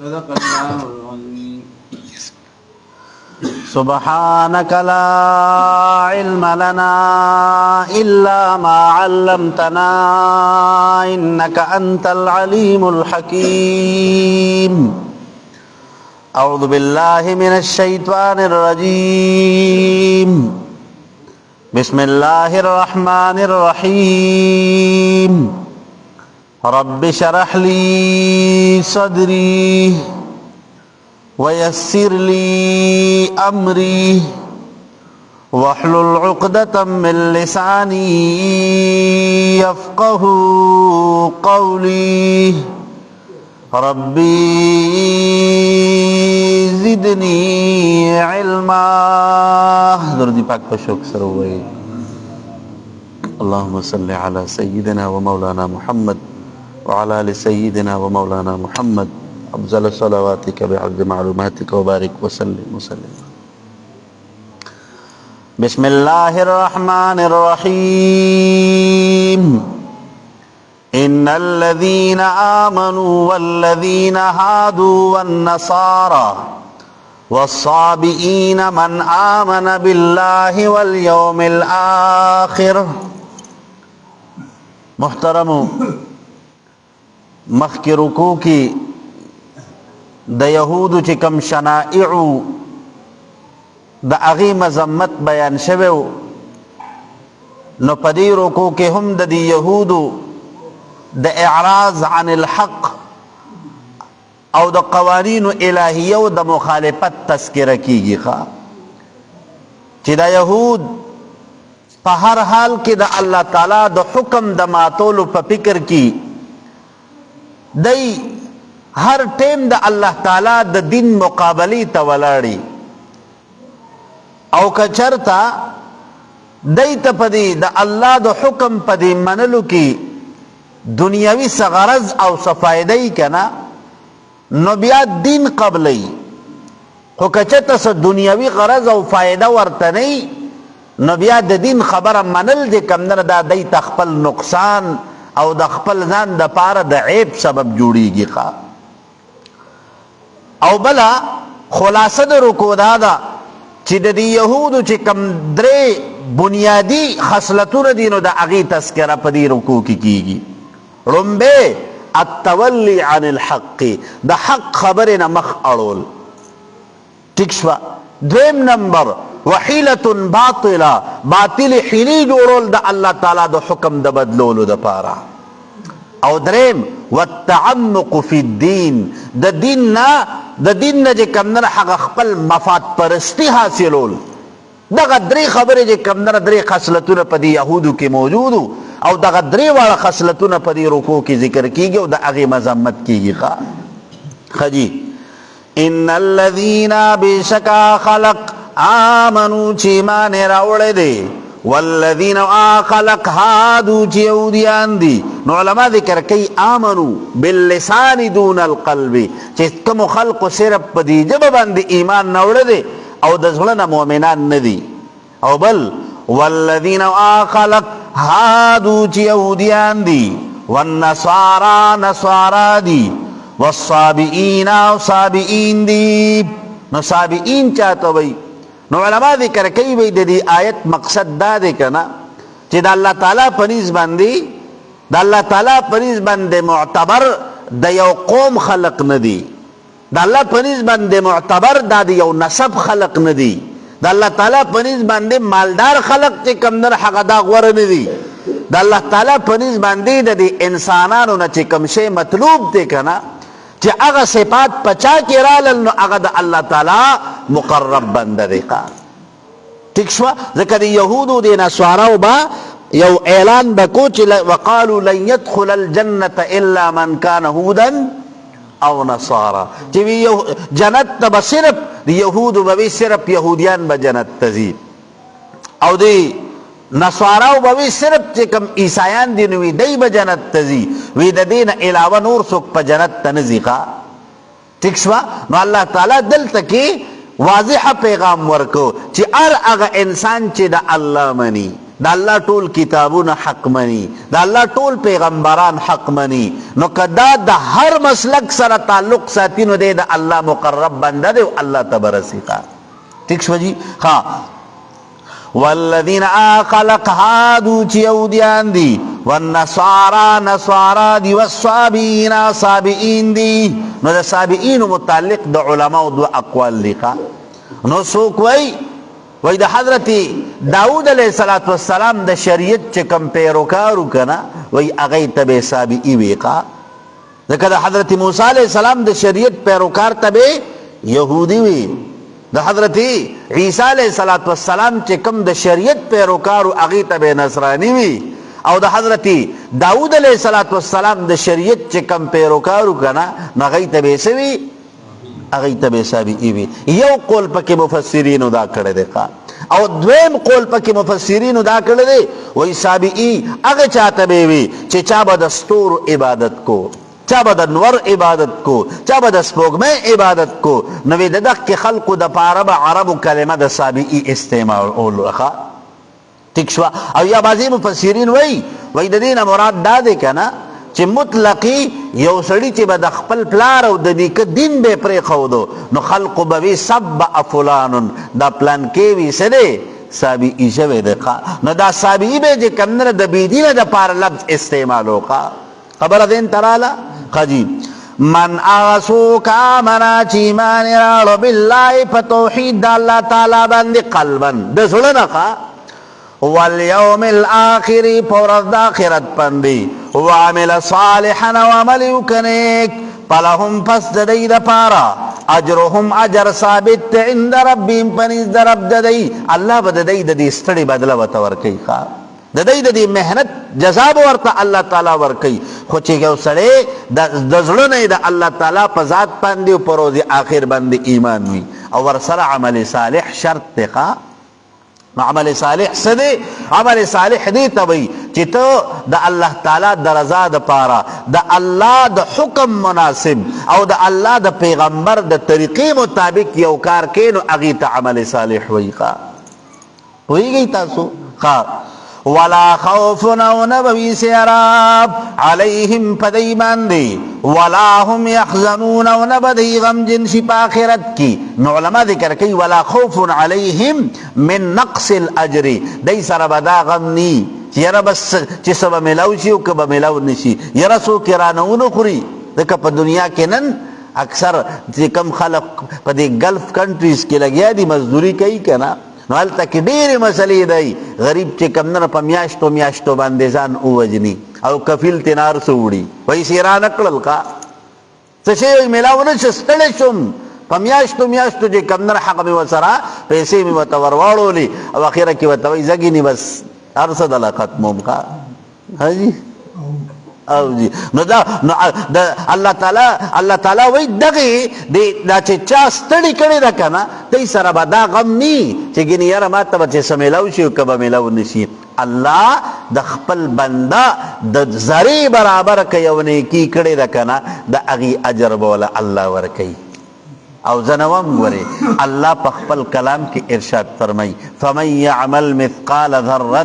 صدق الله العظيم. سبحانك لا علم لنا إلا ما علمتنا إنك أنت العليم الحكيم. أعوذ بالله من الشيطان الرجيم. بسم الله الرحمن الرحيم. رب اشرح لي صدري ويسر لي أمري واحلل عقدة من لساني يفقه قولي. ربي زدني علما. درود پاک پر شوق سره وایي. اللهم صل على سيدنا ومولانا محمد وعلى آل سيدنا ومولانا محمد أفضل صلواتك بعد معلوماتك وبارك وسلم وسلم. بسم الله الرحمن الرحيم. إن الذين آمنوا والذين هادوا والنصارى والصابئين من آمن بالله واليوم الآخر. محترم مخکی رکوع کی د یهودو چې کم شنائعو د اغي مذمت بیان شویو، نو پدی رکوع کې هم د دی یهودو د اعراض عن الحق او د قوانین الهیه او د مخالفت تذکره کیږي چې دا یهود په هر حال کې د الله تعالی د حکم د ماتولو په فکر کې دی هر ټیم د الله تعالی د دین مقابلی ته ولاړی، او که چرته دی ته پدی د الله د حکم پدی منلو کې دنیاوی څه غرض او څه فایده ای کنه، نو بیا دین قبلی. خو که چېرته څه دنیاوی غرض او فایده ورته نه ای، نو بیا د دین خبره منل چې کوم نه دا دی ته خپل نقصان او د خپل ځان د پاره د عیب سبب جوړیږي. او بلا خلاصه د رکوع دا ده چې د دې یهودو چې کوم درې بنیادی خصلتونه دي، نو د هغې تذکره په دې رکوع کې کیږي. لومبی التولی عن الحق، د حق خبرې نه مخ اړول. ټیک شوه. دویم نمبر وحیلة باطله، باطل حیلې جوړول د الله تعالی د حکم د بدلولو دپاره. او دریم والتعمق فی الدین، د دین نه چې کوم نه هغه خپل مفاد پرستی حاصلول. دغه درې خبرې چې کوم نه درې خصلتونه په دې یهودو کې موجودو، او دغه درې واړه خصلتونه په دې رکوع کې ذکر کیږي او د هغې مذمت کیږي. خجی ان الذین بشکا خلق آمنو چې ایمان یې راوړی دی، والذین خلق هادو چې یهودیان دي. نو علما ذکر کوي آمنو باللسان دون القلب، چې کومو خلقو صرف په دې ژبه باندې ایمان نه وړی دی او د زړه نه مؤمنان نه دي. او بل والذین خلق هادو چې یهودیان دي، والنصارى نصارا دي، والصابئین او صابئین دي. نو صابئین چاته وایي؟ نو علما ذکر کوي وایي د دې آیت مقصد دا دی کنه چې د الله تعالی په نسبت باندې معتبر د یو قوم خلق نه دي، د الله په نسبت باندې معتبر دا د یو نسب خلق نه دي، د الله تعالی په نسبت باندې مالدار خلق چې کوم نه هغه دا غوره نه دي. د الله تعالی په نسبت باندې د انسانانو نه چې کوم شی مطلوب دی کنه چې هغه صفات پچا کې رالل، نو هغه د الله تعالی مقرب بنده دی. ٹھیک شوه. ځکه د یهودو د نصاراو به یو اعلان بکو چې وقالو لن يدخل الجنة الا من كان هودا او نصارا، چې جنت ته به صرف د یهودو به صرف یهودیان به جنت ته ځي، او د نصاراو به صرف چې کوم عیسایان دي نو دی به جنت ته ځي، وی د دې نه علاوه نور څوک په جنت ته نه ځي. ٹھیک شوه. نو الله تعالی دلته کې واضح پیغام ورکو چې هر هغه انسان چې د الله مني، دا الله ټول کتابونه حق مني، دا الله ټول پیغمبران حق مني، نو کدا د هر مسلک سره تعلق ساتي نو دی د الله مقرب بنده دی او الله ته برسیږي. ٹھیک شو جی؟ ها والذین خلق هادو چې یهودیان دي، والنصارى نصارا دي، والصابئین صابئین دي. نو د صابئین متعلق د علماء دو اقوال دي. نو څوک وای د حضرت داود علیہ الصلوۃ والسلام د شریعت چې کم پیروکارو کنا وای هغه ته صابئی وی کا، ځکه د حضرت موسی علیہ السلام د شریعت پیروکار ته یهودی وی، د حضرت عیسی علیہ الصلوۃ والسلام چې کم د شریعت پیروکارو هغه ته نصرانی وی، او د حضرت داود علیہ الصلوۃ والسلام د شریعت چې کم پیروکارو کنا نو هغه ته سوی هغه ته صابئی وی. یو قول پکې مفسرینو دا کړی دی، او دویم قول پکې مفسرینو دا کړی دی وای صابئی هغه چاته به وی چې چا به د ستورو عبادت کو، چا به د نور عبادت کو، چا به د سپوږمۍ عبادت کو، نو د دغه خلقو د پاره به عربو کلمه د صابئی استعمالوله. ٹھیک شو؟ او یا بعضی مفسرین وای د دې نه مراد دا دی کنه چې مطلقی یو سړی چې به د خپل پلار او د نیکه دین به پرېښودو نو خلقو به وي سب فلان، دا پلان کې وي څه دی صابئی شوی دی. نو دا صابئی به چې کوم نه د بېدینه دپاره لفظ استعمالو. خبره دین تراله خجی من آغسو کامنا چی ایمان راړو بالله په توحید د الله تعالی باندې قلبا د زړه نه، والیوم الاخر پورز د آخرت پندی، وعمل صالحا وعمل وکنیک فلهم پس د دی د پارا اجرهم اجر ثابت عند ربهم پنیز د رب د دی، الله به د دی د دې ستړي بدله ورته ورکوي، د دی د دې محنت جزا به ورته الله تعالی ورکوي. خو چې یو سړی د زړه نه د الله تعالی په ذات باندې او په روز آخر باندې ایمان وي او ورسره عمل صالح شرط دی. عمل صالح څه دی؟ عمل صالح دی ته وایي چې ته د الله تعالی د رضا دپاره د الله د حکم مناسب او د الله د پیغمبر د طریقې مطابق یو کار کوې نو هغې ته عمل صالح وایي. پوهېږئ تاسو؟ ولا خوف او نبوي سیراب علیهم پدی باندې ولا هم يحزنون او نبدی غمجن شي په آخرت کې. نو علما ذکر کوي ولا خوف علیهم من نقص الاجر، دی سره به دا غم ني چې یاره بس چې څه به میلاو شي او که به میلاو نشي، یاره څوک یې رانه ونه خوري. ځکه په دنیا کې نن اکثر چې کم خلق په دې ګلف کنټریز کې لګیا دي مزدوري کوي که نه، نو هلته کې ډېرې مسلې دی. غریب چې کم نه په میاشتو میاشتو باندې ځان ووجني او کفیل ترې نار څه وړي، پیسې رانه کړل کا څه شی وایي میلاو نه شو، ستړی شوم په میاشتو میاشتو چې کم نه حق مې ورسره پیسې مې ورته ور واړولې او اخره کې ورته وایي زګینې بس هر څه دله ختموم کا. حاجي او جی نو دا الله تعالی وای دغه دا چې چا ستړي کړي ده کنه دای سره به دا غم ني چې ګینه یاره ما ته به چې څه میلاو شي او که به میلاو نشي. الله د خپل بنده د ذرې برابر که یو نیکي کړې ده کنه د هغې اجر به وله الله ورکوي. او زنوم ګورې الله په خپل کلام کې ارشاد فرمایي فمن یعمل مثقال ذره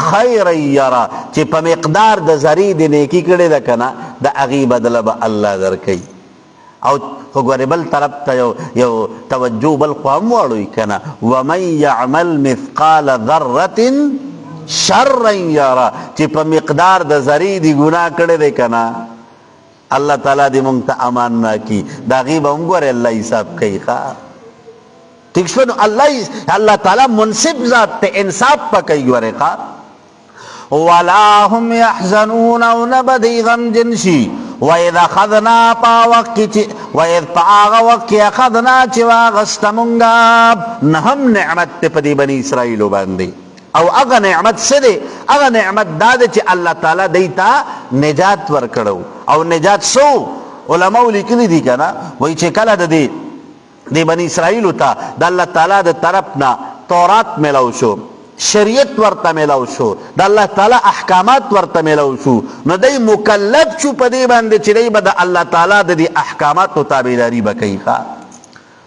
خیرا یره، چې په مقدار د ذرې د نیکي کړې ده کنه د هغې بدله به الله درکوي. او خو ګورې بل طرف ته یو توجه بل خوا هم واړوي که نه ومن یعمل مثقال ذره شرا یره، چې په مقدار د ذرې د ګناه کړې دی که نه الله تعالی دې مونږ ته امان راکړي، د هغې به هم ګورې الله حساب کوي. ٹھیک شو؟ نو الله تعالی منصف ذات ته انصاف به کوي. ګورې ولا هم يحزنون او نه به دی غمجن شي. وإذ أخذنا پا وقت وإذ پا آغا وقت أخذنا چه واغست منگا نهم نعمت پا دی بنی اسرائیلو باندی. او اغا نعمت سده اغا نعمت داده چه اللہ تعالی دیتا نجات ورکڑو. او نجات سو علماء لکلی دی کنا وی چه کلا دی بنی اسرائیلو تا دا اللہ تعالی دا طرفنا تورات ملاو شو، شریعت ورته ملاو شو، د الله تعالی احکامات ورته ملاو شو، نو دی مکلف شو په دې باندې چې دی به د الله تعالی د دې احکاماتو تابعداري به کوي.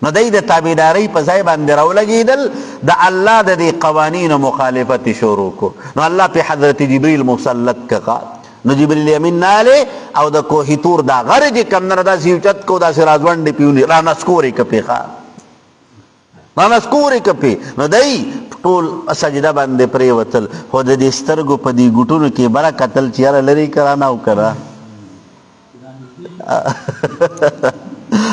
نو دی د تابعدارۍ په ځای باندې راولګېدل د الله د دې قوانینو مخالفت شروع کو نو الله په حضرت جبریل مسلط کړه نو جبریل امین ناله او د کوهی تور دا غره چې کم نه دا سیوچت کو دا سرازوند پیونی را نسکوري کپی ښا را نسکوري کپی نو دی ټول سجده باندې پریوتل خو د دې سترګو په دې ګټونو کې بره قتل چیرې لري کرا نه وکړه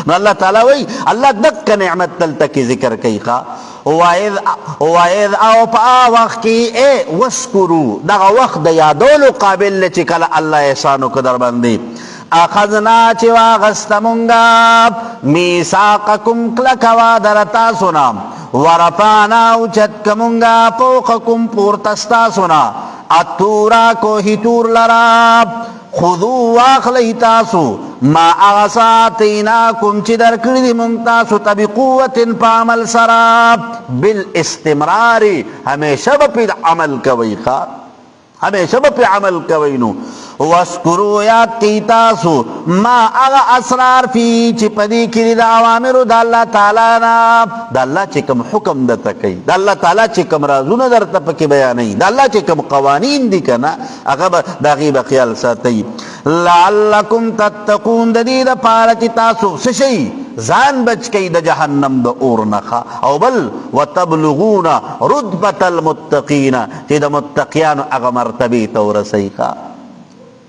نو الله تعالی وی الله دک نعمت تل کی ذکر کوي ښا وَإِذْ او پا وقت کی اے وَاسْكُرُوا دغه وقت د یادولو قابل چې کله الله احسانو کو در باندې اخذنا چې واغستمونگا میثاقکم کلکوا درتا سنا ورفعنا اوچت کمونگا فوقکم پورتستا سنا الطورا کوهی تور لرا خذو واخلی تاسو ما اغساتیناکم چی در کردی منتاسو تبی قوت پا عمل سرا بالاستمرار ہمیشہ با پی عمل کوئی خواه ہمیشہ با پی عمل کوئی نو واسکرو یاد کی تاسو ما اغا اسرار فی چی پدی کری دا عوامرو دا اللہ تعالی نا دا اللہ چی کم حکم دا تکی دا اللہ تعالی چی کم رازون در تپکی بیانی دا اللہ چی کم قوانین دی کنا اغا دا غیب خیال ساتی لعلکم تتقون دا دی دا پارا چی تاسو سشی زان بچ کئی دا جہنم دا اور نخا او بل وتبلغون رتبت المتقین چی دا متقیان اغا مرتبی تورسی خوا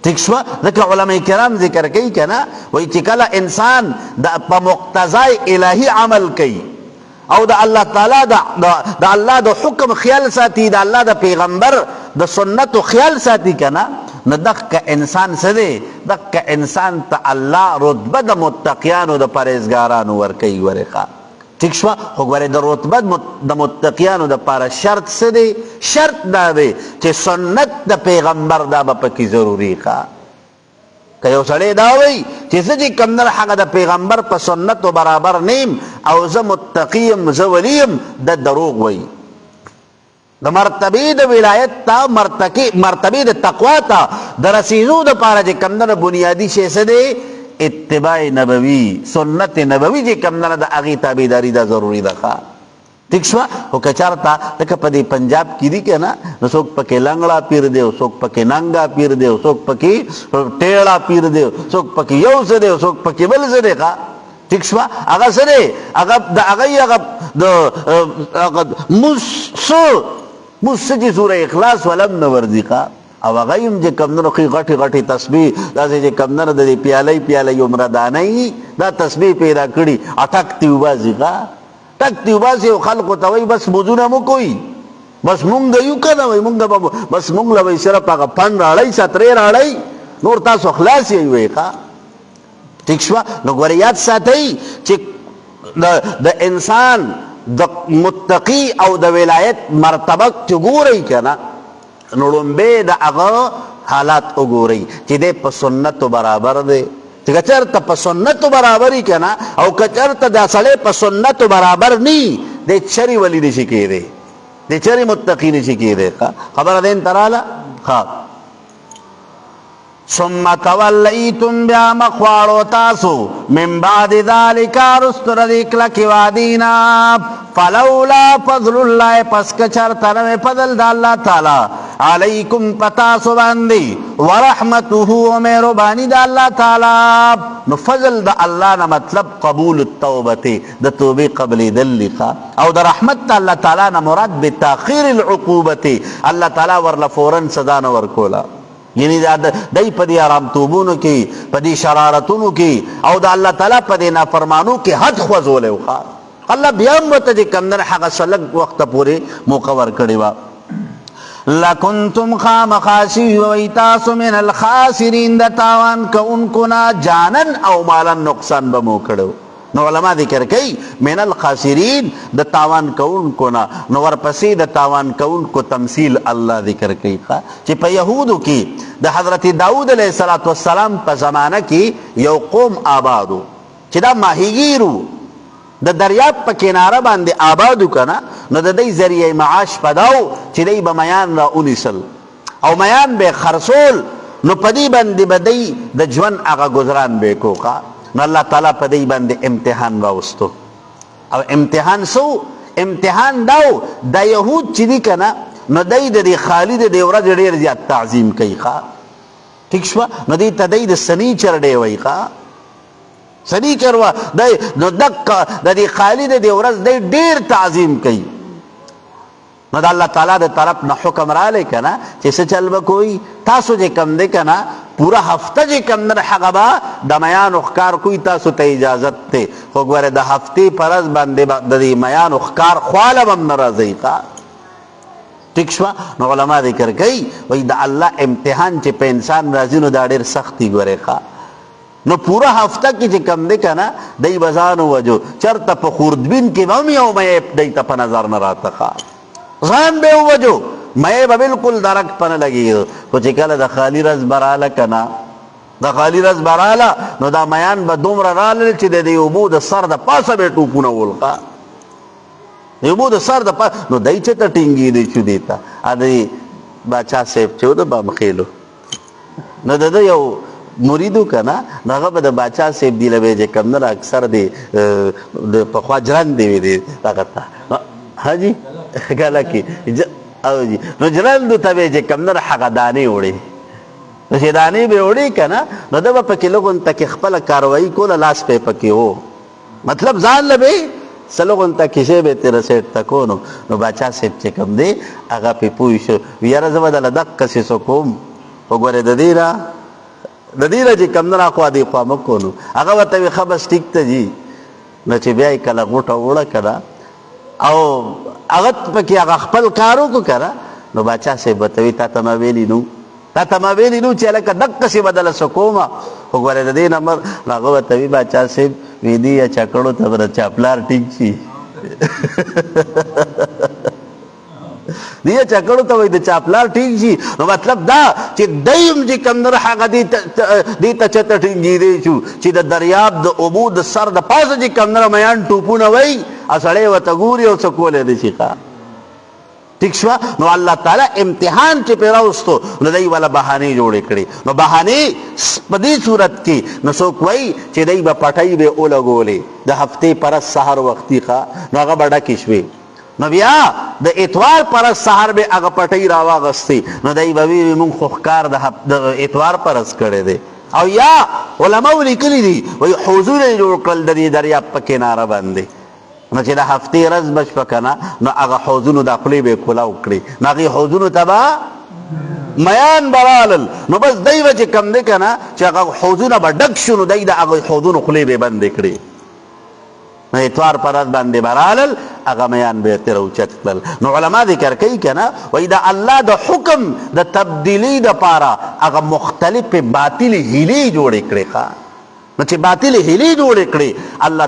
ٹھیک شو ذکر علماء کرام ذکر کئی کنا وی چکلا انسان دا پا مقتضای الہی عمل کئی او دا اللہ تعالی دا اللہ دا حکم خیال ساتی دا اللہ دا پیغمبر دا سنت خیال ساتی کنا نو دق انسان سدے دق انسان تا اللہ رتبہ دا متقیانو دا پریزگارانو ورکی ورخا ٹھیک شو خوگواری دا رتبہ دا متقیانو دا پارا شرط سدے شرط دا دے چے سنت دا پیغمبر دا با پکی ضروری خوا کہ یو سڑے داوئی چے سجی کمدر حق دا پیغمبر پا سنت و برابر نیم او زا متقیم زا ولیم دا دروغ وئی دا مرتبی دا ولایت تا مرتبی دا تقوی تا دا رسیزو دا پارا چے کمدر بنیادی شیسے دے اتباع نبوی سنت نبوی جی کم نہ دا اغی تابیداری دا ضروری دا خواہ ٹھیک شوا ہو کچارتا تکا پا دی پنجاب کی دی کہ نا سوک پکی لنگڑا پیر دیو سوک پکی ننگا پیر دیو سوک پکی ٹیڑا پیر دیو سوک پکی یو سے دیو سوک پکی بل سے دے خواہ ٹھیک شوا اگا سرے اگا دا اگئی اگا دا مس جی سورہ اخلاص ولم نوردی خواہ او غیم جے کمدنو خی غٹی غٹی تسبیح دا سے جے کمدنو دا دی پیالی پیالی امردانئی دا تسبیح پیدا کری اٹک تیوبازی کا ٹک تیوبازی و خلقو تاوی بس موزونا مو کوئی بس مونگ یو کنا وی مونگ بس مونگ لوی صرف آگا پن راڑی سترے راڑی نور تاسو اخلاصی ہوئی کا ٹھیک شوا نگوریات ساتھی چک دا انسان دا متقی او دا ولایت مرتبک چگو رئی کنا نړومبه د هغه حالات وګورئ چې دی په سنتو برابر دی چې که چېرته په سنتو برابر وي که نه او که چېرته دا سړی په سنتو برابر نه وي دی چرې ولي نشي کېدی دی چرې متقي نشي کېدی خبره دین ته راله ښه ثم تولیتم بیا مخواړو تاسو من بعد ذلک رستو د دې کلکې وعدینا فلولا فضل الله پس که چېرته نه وی فضل د الله تعالی علیکم پتاسو باندی ورحمته و مهربانی دا اللہ تعالی نو فضل دا اللہ نا مطلب قبول التوبتی دا توبی قبل دل لخوا او دا رحمت تا اللہ تعالی نا مراد بتاخیر العقوبتی اللہ تعالی ورلا فوراً صدانا ورکولا یعنی دای پا دی آرام توبونو کی پا دی شرارتونو کی او دا اللہ تعالی پا دی نافرمانو کی حد خوزولے وخوا اللہ بیام وطا جی کمدر حق سلگ وقت پوری مقور کردوا لکنتم خامخاسی ویتاسو من الخاسرین دا تاوان کا انکونا جانن او مالا نقصان بمو کڑو نو علماء ذکر کئی من الخاسرین دا تاوان کا انکونا نو ورپسی دا تاوان کا انکو تمثیل اللہ ذکر کئی چی پا یہودو کی دا حضرت داود علیہ السلام پا زمانہ کی یو قوم آبادو چی دا ماہیگیرو دا دریاب پا کنارہ باندے آبادو کنا نو دا دی ذریعہ معاش پداو چی دی با میان را انیسل او میان بے خرسول نو پا دی باندے با دی دا جون اغا گزران بے کوکا نو اللہ تعالیٰ پا دی باندے امتحان باوستو او امتحان سو امتحان داو دا یهود چې دي کنه نو دی د دې خالد د ورځ ډیر زیات تعظیم کوي ښا ٹھیک شو نو دی ته دی د سنیچر ډی وای ښا سنیچر وا دی نو دک د دې خالد د ورځ دی ډیر تعظیم کوي نو د الله تعالی د طرف نه حکم رالی کنه چې څه چل به کوي تاسو چې کم دی کنه پورا هفته چې کم نه هغه به د میانو ښکار کوي تاسو ته اجازت دی خو ګوره د هفتې په ورځ باندې د دې میانو ښکار خواله به هم نه راځئ ښه ٹھیک شو نو علما ذکر کوي وای د الله امتحان چې په انسان راځي نو دا ډېر سخت دی ګورې ښه نو پورا هفته کې چې کم دی کنه دی به ځان ووجو چېرته په خوردبین کې به هم یو میې دی ته په نظر نه راته ښه ځان به ووجو مې به بالکل درک پنه لګي خو چې کله د خالی رز براله کنه د خالی رز براله نو دا میان به دومره رالل چې د دې اوبو د سر د پاسه به ټوپونه ولقه د اوبو د سر د پاسه نو دی چې ته ټینګي دی شو دی ته ادي باچا صاحب چې و د بامخیلو نو د یو مریدو کنه نو هغه به د باچا صاحب دی لبه چې کم نه اکثر دی د پخوا جران دی دی هغه ته حاجی ګاله کې او جی نو جرندو ته به چې کم نه هغه دانې وړي نو چې دانې به وړي که نه نو ده به پکې لږونته کې خپله کاروایي کوله لاس به پکې و مطلب ځان له به څه لږونته کیسې به یې تېره سیټ ته کو نو باچا صاحب چې کوم دی هغه پې پوه شو یاره زه به دله دقسې څه کوم خو ګورې د دې نه چې کم نه راخوا دې خوا مه کو نو هغه ورته وي ښه بس ټیک ته جي نو چې بیا یې کله غوټه وړه که نه او هغه پکې هغه خپل کار وکړو که نه نو باچا صاحب ورته وي تا ته ما ویلي نو چې هلکه دقسې به دله څه کومه خو ګورې د دې نه نو هغه ورته وي باچا صاحب وي دې یا چکړو ته به د چاپلار ټینګ شي دې چکړو ته وایي د چاپلار ټینګ شي نو مطلب دا چې دی هم چې کوم نه هغه دې ته چته ټینګېدی شو چې د دریاب د اوبو د سر د پاسه چې کوم نه میان ټوپونه وایي او سړی ورته ګوري او څه کولی دی شي ښه ٹھیک شوه نو الله تعالی امتحان چې پرې راوستو نو دی والا بهانې جوړې کړې نو بهانې په دې صورت کې نو څوک وایي چې دی به پټۍ به ولګولې د هفتې پرس سهار وختي ښه نو هغه به ډکې شوې نو بیا د اتوار پرس سهار به هغه پټۍ راواغستې نو دی به وي مونږ خو ښکار د اتوار پرس کړی دی او یا علماو لیکلي دي وایي حوضونه یې جوړ کړل د دې دریاب په کناره باندې نو چې د هفتې ورځ به شوه که نه نو هغه حوضونو دا خولې به یې کولاو کړې نو هغې حوضونو ته به میان به رالل نو بس دی به چې کم دی که نه چې هغه حوضونه به ډک شو نو دی د هغه حوضونو خولې به یې بندې کړې نو اتوار په ورځ باندې به رالل هغه میان به یې ترې اوچت کړل نو علما ذکر کوي که نه وایي د الله د حکم د تبدیلي دپاره هغه مختلفې باطلې هیلې جوړې کړې ښه نو چې باطل هیلې جوړې کړې الله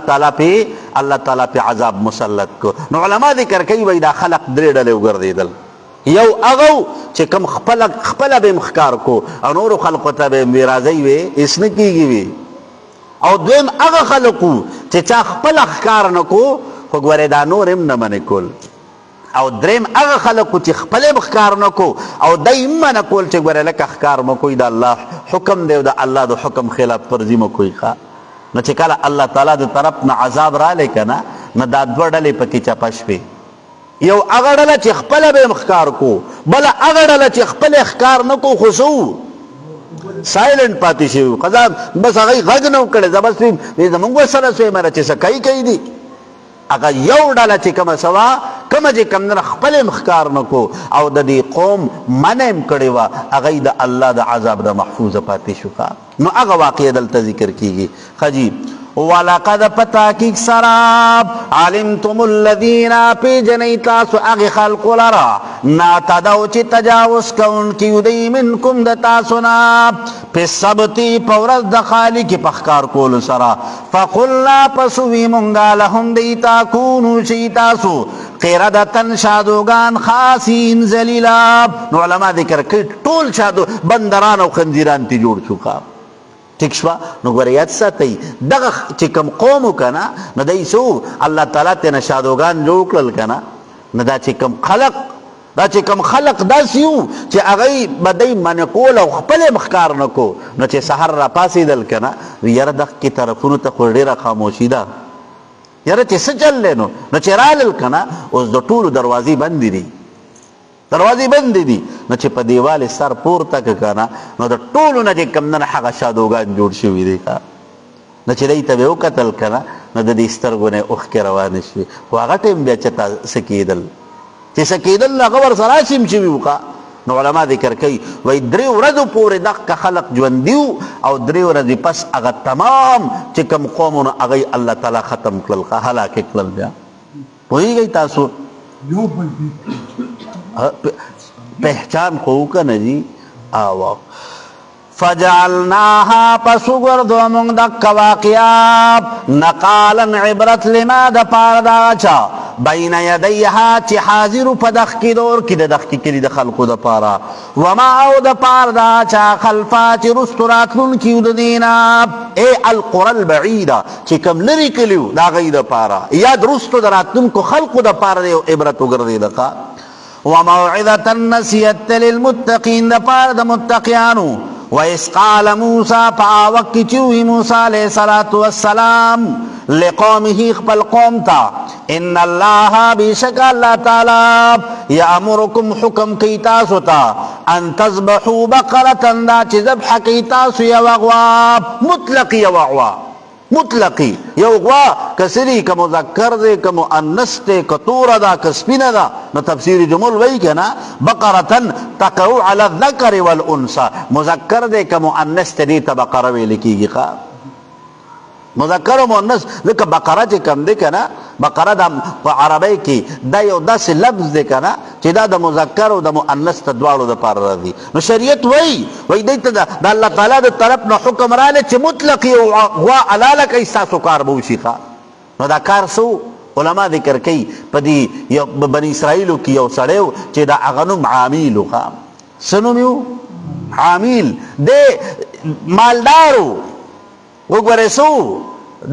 تعالی پې عذاب مسلط کو نو علما ذکر کوي وایي دا خلق درې ډلې وګرځېدل یو هغه چې کوم خپله به یې ښکار کو او نورو خلقو ته به یې راځئ وې هېڅ نه کېږي وې او دویم هغه خلق وو چې چا خپله ښکار نه کو خو ګورې دا نور هم نه منې کول او دریم هغه خلق چې خپل ښکار نه کو او دای منه کول چې ګوره لکه ښکار مه کوئ د الله حکم دی او د الله د حکم خلاف ورزي مه کوئ ښه نو چې کله الله تعالی د طرف نه عذاب رالی که نه نو دا دوه ډلې پکې چپه شوې یو هغه ډله چې خپله به یې ښکار کو بله هغه ډله چې خپل ښکار نه کو خو څه سایلنٹ پاتې شوي قضا بس هغوی غږ نه و کړی زه بس زمونږ ورسره سوی مره چې څه کوي دي هغه یو ډله چې کومه سوه کومه چې کوم نه خپل یې ښکار نه کو او د دې قوم منع یې کړې وه هغوی د الله د عذاب د محفوظه پاتې شو نو هغه واقع دلته ذکر کیږي ښه جی ولقد پتاکیک سراب علمتم الذین پیجنی تاسو اغی خلق لرا ناتدو چی تجاوز کون کیو دی منکم د تاسونا پی سبتی پورز دخالی کی پخکار کول سرا فقلنا پسوی منگا لهم دیتا کونو شی تاسو قردتن شادوگان خاصین زلیلا نو علماء ذکر کئی طول شادو بندران او خنزیران تی جوڑ چکا ٹھیک شوا نو ګوریات ساتي دغه چې کوم قوم کنه نو دای سو الله تعالی ته شادوغان جوړ کړل کنه نو دا چې کوم خلق داسیو چې هغه بدای من کول او خپل مخکار نکو نو چې سحر را پاسېدل کنه یره دغه کی طرفونو ته ډیره خاموشي ده یاره چې څه چل دی نو چې رالل که نه اوس د ټولو دروازې بندې دي دروازې بندې دي نو چې په دیوال سر پورته که که نه نو د ټولو نه چې کوم نه هغه شادوګان جوړ شوي دي نو چې دی ته به وکتل که نه نو د دې سترګو نه اوښکې روانې شوې خو هغه ټایم بیا چېرته څه کېدل چې څه کېدل نو هغه ورسره هسې شوي وو نو علما ذکر کوي وایي 3 ورځو پورې دغه خلق ژوندي وو او 3 ورځې پس هغه تمام چې کوم قومونه هغه الله تعالی ختم کړل هلاک یې کړل بیا پوهېږئ تاسو پہچان خو وکنه جی آوا فجعلناها پس وګرځو موږ دغه واقعه نقالا عبرت لما د پاره دا چا بین یدیها چې حاضر په دغ کې دور کې د دغ کې د خلقو د پاره وما او د پاره دا چا خلفا چې رستو راتلونکي د دینا ای القرى البعیده چې کوم لرې کلیو د هغوی د پاره یا د رستو د راتلونکو خلقو د پاره یو عبرت وګرځېده وموعظة نصیحت للمتقین د پاره د متقیانو وَإِذْ قَالَ مُوسَى فَآوَكِ چوی موسیٰ علیہ السلام لقومه خپل قوم تا ان اللہ بیشک اللہ تعالی یامرکم حکم کی تاسو تا ان تذبحوا بقرة دا چی ذبح کی تاسو یو اغوا مطلقی یو اغوا مطلقی یو غوا کسری که مذکر دے که مؤنث دے که طور دا که سپین دا نو تفسیر جمل وی که نا بقرتن تقعو علی الذکر والانسا مذکر دے که مؤنث دے تا بقره وی لکی گی خواه مذکر و مؤنث ذکر بقره چه کم دے که نا بقره دا عربی کی دا یو داس لفظ دے که نا چه دا دا مذکر و دا مؤنث تا دوارو دا پار را دی نو شریعت وی دیتا دا اللہ تعالی دا طرف نا حکم را لے چه مطلقی غوا علالک ایساسو کار بوشی خوا نو دا کار سو علماء ذکر کئی پا دی بنی اسرائیلو کی یو سڑیو چه دا اغنم عامیلو خوا سنو میو عامیل دے مالدارو وګورسو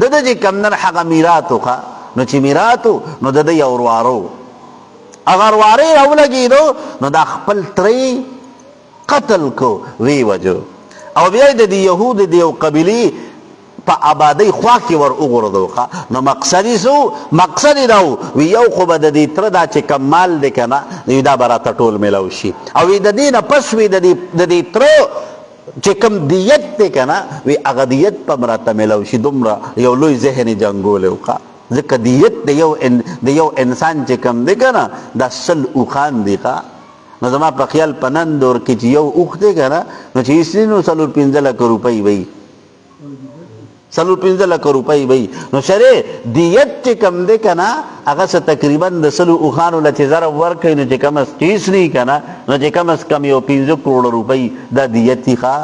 د دې کمنن حق میراثو ښا نو چې میراثو نو د دې اوروارو اگر واره راولګیدو نو د خپل تری قتل کو وی وجو او بیا د يهود د یو قبيله په آبادی خوا کې ور وګوردو ښا نو مقصد راو وی یو خو بد دې تر دا چې کمال دې کنه دا براته ټول ملاوي شي او د دې نه پس وی د دې تر چې کوم دیت دی که نه وی هغه دیت په مراته میلاو شي دومره یو لوی ذهني جنګول وکړه ځکه دیت د یو انسان چې کوم دی که نه دا 100 اوښان دي ښه نو زما په خیال په نن دور کې چې یو اوښ دی که نه نو چې ایسلي نو 4-5 لکه روپۍ وی 4-5 لکه روپۍ وی نو شرع دیت چې کوم دی که نه هغه څه تقریبا د 100 اوښانو له چې ضرب ورکوي نو چې کم از ټیس نه که نه نو چې کم از کم یو 15 کروڑه روپۍ دا دیت دي ښه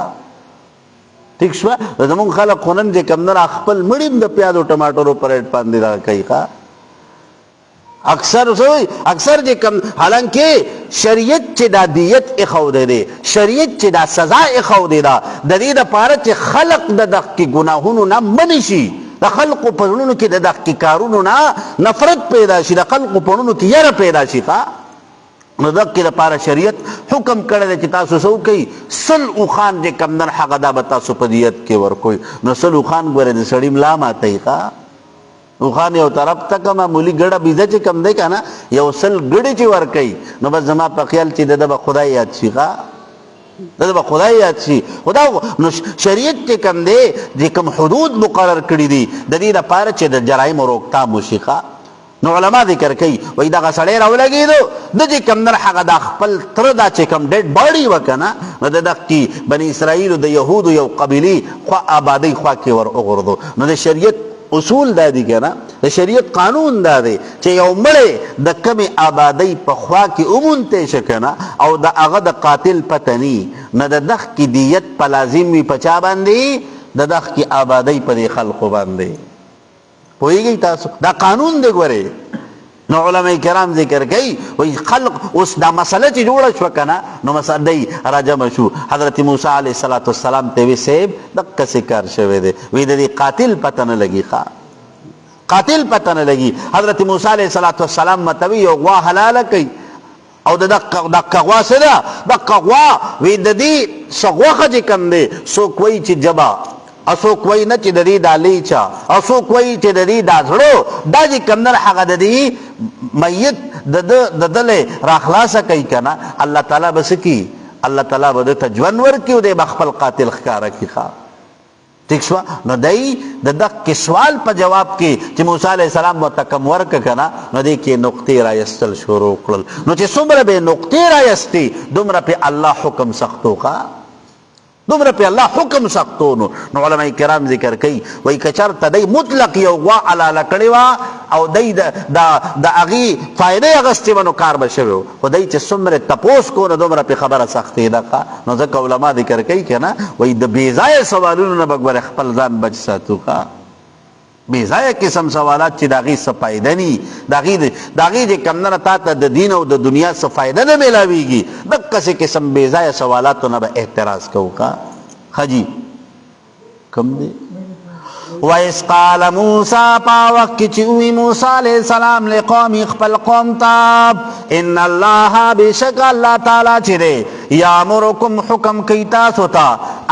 ټیک شوه زمونږ خلک خو نن چې کوم نه خپل مړي هم د پیازو ټماټرو په ریټ باندې دغه کوي ښه اکثر چې کم حالانکه شریعت چې دا دیت اخوده دی شریعت چې دا سزا اخوده دا د دې دپاره چې خلق د دغه ګناهونو نه منې شي د خلقو په زړونو کې د دغه کارونو نه نفرت پیدا شي د خلقو په زړونو کې یره پیدا شي نو دغه لپاره شریعت حکم کړی دی چې تاسو څه وکئ 100 اوښان چې کوم دن هغه دا به تاسو په دیت کې ورکوئ نو 100 اوښان ګوره د سړي ملا ماتوي اوښان یو طرف ته که معمولي ګډه بیزه چې کم دی که نه یو 100 ګډې چې ورکوي نو بس زما په خیال چې د ده به خدای یاد شي د به خدای یاد شي خدا نو شریعت چې کم دی چې کوم حدود مقرر کړي دي د دې لپاره چې د جرایمو روکتام وشي نو علما ذکر کوي وایي دغه سړی راولګېدو د چې کوم نه هغه دا خپل تره دا چې کوم ډیډ باډي وه که نه نو د دغه کې بني اسرائیلو د یهودو یو قبیلې خوا آبادۍ خوا کې ور وغورځو نو د شریعت اصول دا دی که نه د شریعت قانون دا دی چې یو مړی د کمې آبادۍ په خوا کې ومونتی شه که نه او د هغه د قاتل پته نی نه د دغه کې دیت په لازم وي په چا باندې د دغه کې آبادۍ په دې خلقو باندې پوهیږئ تاسو دا قانون دی ګورئ نو علماء کرام ذکر کوي وایي خلق اوس دا مسله چې جوړه شوه که نه نو مسله راجمع شو حضرت موسی علیه السلام ته وی صاحب دقسې کار شوی دی وی د دې قاتل پته نه لګي قاتل پته نه لګي حضرت موسی علیه السلام مته وی یو غوا حلاله کوي او د دقه غوا څه ده دقه غوا وی د دې څه غوښه چې کوم دی څوک وایي چې جبه اسوک وای نه چې د دې دا لیچا، اسوک وای چې د دې دا زړه، دا چې کمدن هغه د دې میت د دله راخلاصه کوي کنه، الله تعالی بس کی، الله تعالی به د ژوند ورکي او د خپل قاتل ښکارا کی ښا. ٹھیک شو؟ نو دای د دغه سوال په جواب کې چې موسی علیه السلام متکم ورک کنه، نو دې کې نقطې رایستل شروع کړل. نو چې څومره به نقطې رایستي دومره په الله حکم سختو ښا، دومره په الله حکم سختو. نو علماء کرام ذکر کوي وای کچرته دی مطلق یو غوا علاله کړی وا او دی د هغې فایدې اخیستې وه نو کار به شوی و، خو دی چې څومره تپوس کو نو دومره پې خبره سختېده. نو ځکه علما ذکر کوي که نه وایي د بېځایه سوالونو نه به ګوره خپل ځان بچ ساتو ښه. بېځایه قسم سوالات چې د هغې څه فایده ني، د هغې چې کوم نه تا ته د دین او د دنیا څه فایده نه میلاویږي، دقسې قسم بېځایه سوالاتو نه به احتراز کوو ښه. ښه جي کوم دی؟ وَإِذْ قَالَ مُوسَى پا وقت چې وی موسی علیہ السلام لقوم خپل قوم ته ان الله بشک الله تعالی چې دی یامرکم حکم کوي تاسو ته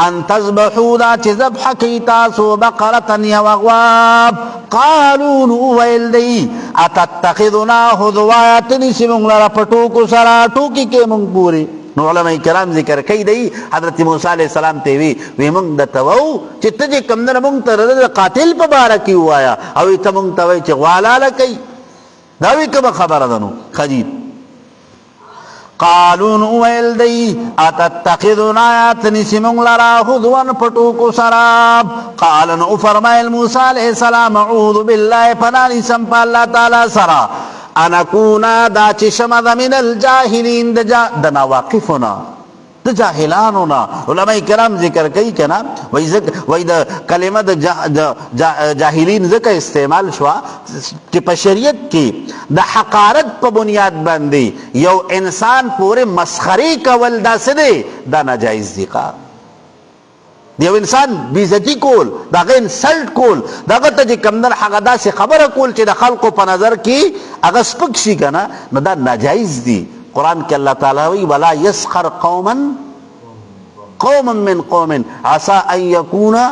ان تذبحوا دا چې ذبح کوي تاسو بقرة یو غوا. قالوا نو ویل دی اتتخذنا هزوا ته نیسې موږ لره په ټوکو سره، ټوکې کې موږ پورې. نو علماء کرام ذکر کوي دی حضرت موسی علیہ السلام ته وی موږ درته وو چې ته چې کوم نه موږ ته د قاتل په باره کې ووایه او ته موږ ته وایي چې غوا لاله کوي، دا وی کومه خبره ده؟ نو ښه. قالون ویل دی اتتخذنا آیات نیسی مونگ لرا خذوان پٹوکو سراب. قالن او فرمائل موسیٰ علیہ السلام اعوذ باللہ پنانی سمپا اللہ تعالی سرا انکونا دا چشمد من الجاہلین دا ناواقفنا دا جاہلانونا. علماء کرام ذکر کئی کنا وی دا کلمہ دا جاہلین ذکر استعمال شوا کہ پا شریعت کی دا حقارت پا بنیاد بندی یو انسان پورے مسخری کول دا سدے دا ناجائز دیقا. دیو انسان بیزتی کول دا غی انسلٹ کول دا غی تا جی کمدن حقا دا سی خبر کول چی دا خلقو پا نظر کی اگا سپک شی کنا نو دا ناجائز دی. قرآن کے اللہ تعالیٰ وی ولا یسخر قوما من قوم عسا ان یکونا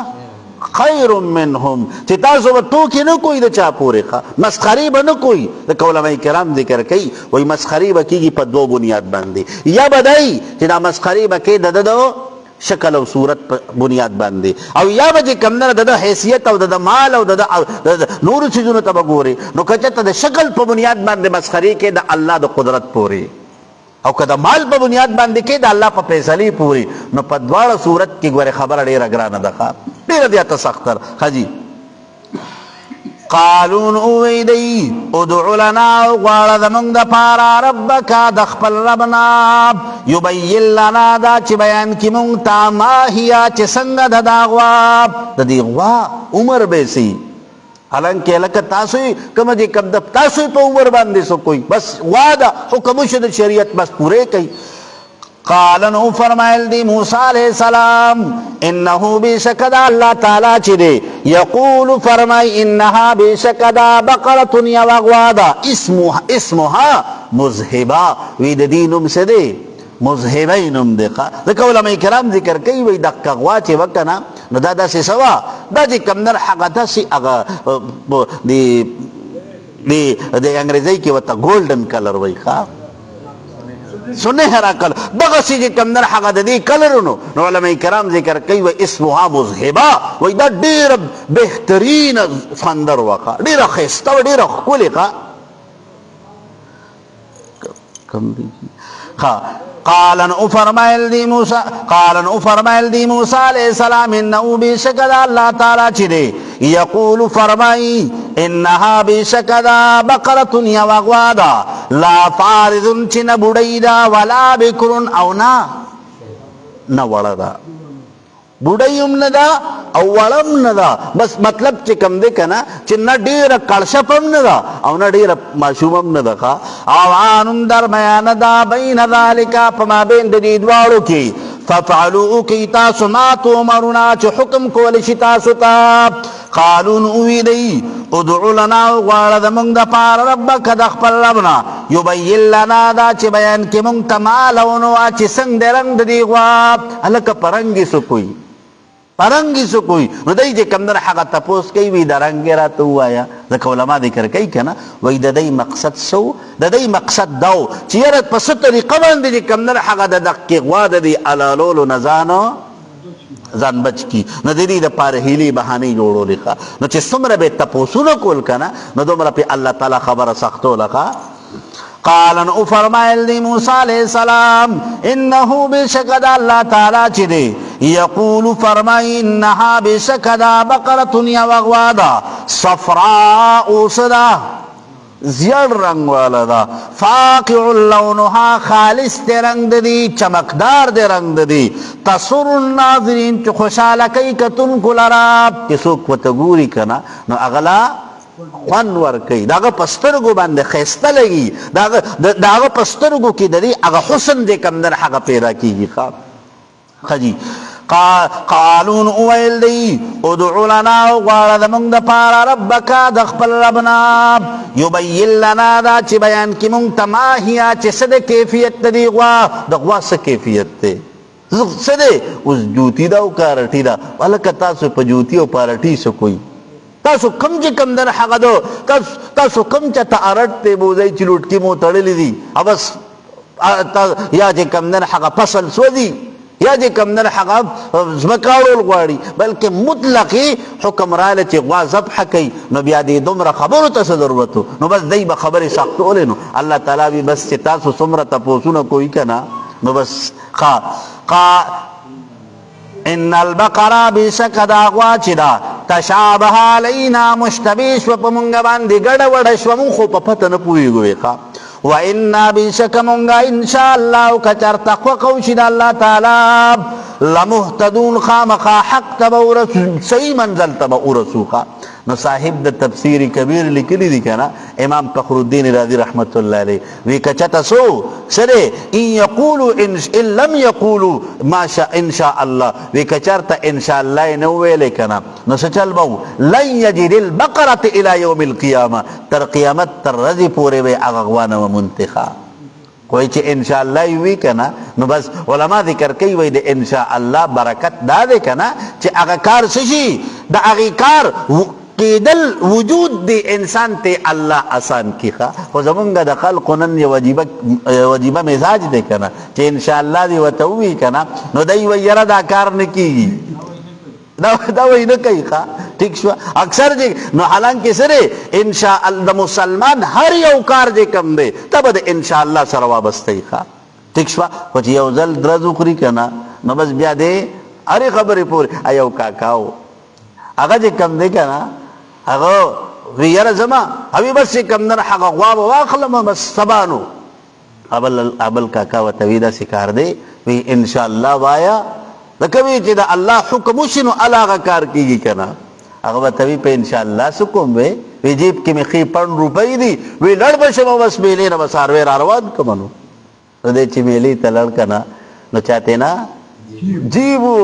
خیر منهم چی تاسو با توکی نو کوئی دا چا پورے خوا مسخری با نو کوئی. دا علماء کرام ذکر کئی وی مسخری با کی گی پا دو بنیاد باندی یا بدائی چی دا مسخری با کی دا دو شکل او صورت بنیاد باندې او یا به کم نه د حیثیت او د مال او د نور چیزونو ته وګوري. نو کچته د شکل په بنیاد باندې مسخري کې د الله د قدرت پوري او که د مال په بنیاد باندې کې د الله په فیصلې پوري، نو په دواړه صورت کې ګوره خبره ډیره ګرانه ده، ډیره زیاته سختر. خجی قالون اویدی ادعو لنا غواړه زمونږ دپاره ربک د خپل ربنا یبین لنا دا چې بیان کي مونږ ته ما هیا چې څنګه ده دا غوا، د دې غوا عمر به سي. حالانکه لکه تاسو کوم چې کوم د تاسو په عمر باندې سو کوئی بس غوا ده حکم شو د شریعت بس پوره کوي. قال نو فرمایل دی موسی علیہ السلام انه بشکدا اللہ تعالی چی دے یقول فرمائی انها بشکدا بقرة یوغوادا اسمها مذہبا وی دینم سے دے مذہبینم دے. دکا علماء کرام ذکر کئی وی دقا غوا چی وکنا نو دا سی سوا دا جی کمدر حقا دا سی اغا دی انگریزی کی وطا گولڈن کلر وی خواه سنہرا کلر دغه سی چې کم در حقا د دې کلرونو. نو علماء کرام ذکر کوي و اسمها مذهبا وای دا ډیر بهترین سندر وکا ډیر خسته و ډیر ښکلې کا کم دی. قالن او فرمایل دی موسی علیہ السلام انه بشکد اللہ تعالی چی دے یقول فرمائی انها بشکدا بقرة یوغوادا لا فارض چی نبوڑیدا ولا بکرن او نوڑدا بوڑیم ندا او وڑم ندا بس مطلب چی کم دے کنا چی نا دیر کڑشپم ندا او نا دیر معشومم ندا خوا آوانم درمیان دا بین ذالکا پما بین ددیدوارو کی ففعلو کی تاسو ما تومرنا چی حکم کولشی تاسو تا. قالون اوی دی ادعو لنا غوارد منگ دا پار ربک دخپل ربنا یبین لنا دا چی بیان کی منگ تمالونو چی سنگ دی رنگ دی غواب الکا پرنگی سو کوئی پرنګي سو کوئی نو دای چې کمندر حق تپوس کوي وی درنګ راته وایا ځکه علما ذکر کوي کنه وای د دې مقصد سو د دې مقصد داو چې یره په ست طریقه باندې چې کمندر حق د دقیق وا د علالولو نزانو ځان بچ کی نو د دې د پاره هیلي بهانه جوړولې ښه نو چې څومره به تپوسونه کول کنه نو دومره په الله تعالی خبره سختو لکه قال نو فرمایل دی موسی علیہ السلام انه بشکد الله تعالی چې دی یقول فرمای انها بشکد بقره یغوادا صفراء صدا زیړ رنگ والا دا فاقع لونها خالص دی رنگ دی چمکدار دی رنگ دی تسر الناظرین چې خوشاله کوي کتونکو لرا چې څوک ورته ګوري کنه نو اغلا خوان ورکی داغه پسترګو باندې خيسته لګي داغه پسترګو کې د دې هغه حسن دې کمندر حق پیدا کیږي خجی قالون اویل دی ادعو لنا وغواړه زمونږ دپاره ربک د خپل ربنا یبین لنا دا چې بیان کي مونږ ته ما هیا چې څه د کیفیت د دې غوا د غوا څه کیفیت دی څه دی اوس جوتی دا او کارټي دا هلکه تاسو په جوتی او پارټي څه کوئ تاسو کم چې کم در حق دو تاسو کم چې ته ارټ ته بوځئ چې لوټکي مو تړلې دي بس یا چې کم در حق فصل سوځي یا چې کم در حق ځمکاړول غواړي بلکې مطلقي حکم راله چې غوا ذبح کوي نو بیا دې دومره خبرو ته څه ضرورت نو بس دی به خبرې سختولې نو الله تعالی وي بس چې تاسو څومره تپوسونه کوئ که نه نو بس ان البقره بشک دا غوا چې دا تشابه علینا مشتبه شو په مونږ باندې ګډه وډه شوه مونږ خو په پته نه پوهېږو و انا بشک مونږه انشاء الله که چېرته خوښه وشي د الله تعالی لمهتدون خامخا حق ته به ورسو صحیح منزل ته به ورسو نو صاحب د تفسیر کبیر لیکلی دی کنه امام فخر الدین رازی رحمت الله علیه وی کچته سو سره ان یقولوا ان لم یقولوا ما شاء ان شاء الله وی کچرته ان شاء الله نو ویل کنه نو سچل بو لن یجد البقره الى يوم القيامه تر قیامت تر ورځې پورې وی اغوانه منتخا کوئی چې ان شاء الله وی کنه نو بس علما ذکر کوي وی د ان شاء الله برکت دا ده کنه چې هغه کار شي د هغه کار کېدل وجود دی انسان ته الله آسان کیخه خو زمونږ د خلقو نن یو وجیبه مزاج دی کنه چې ان شاء الله دی ورته ووایي کنه نو دی وایي یاره دا کار نه کیږي دا وایي نه کوي ښه ټیک شوه اکثر چې نو حالانکې سره ان شاء الله د مسلمان هر یو کار چې کوم دی ته به د ان شاء الله سره وابسته یي ښه ټیک شوه خو چې یو ځل درز وخوري کنه نو بس بیا دی هرې خبرې پورې یو کاکاو هغه چې کم دی کنه هغه وی یاره زما هوی بس کم در حق غوا به واخلم بس سبانو ابل کاکا ورته وی داسې کار دی وی ان شاء الله وایا لکه وی چې د الله حکم وشي نو هغه کار کیږي کنه هغه ورته وی په ان شاء الله څه کوم وی جیب کې مې ښې 5 روپۍ دي وی لړ به شم بس میلې نه به څاروی را روان کړم نو دی چې میلې ته لړ که نه نو چاته نه جیبو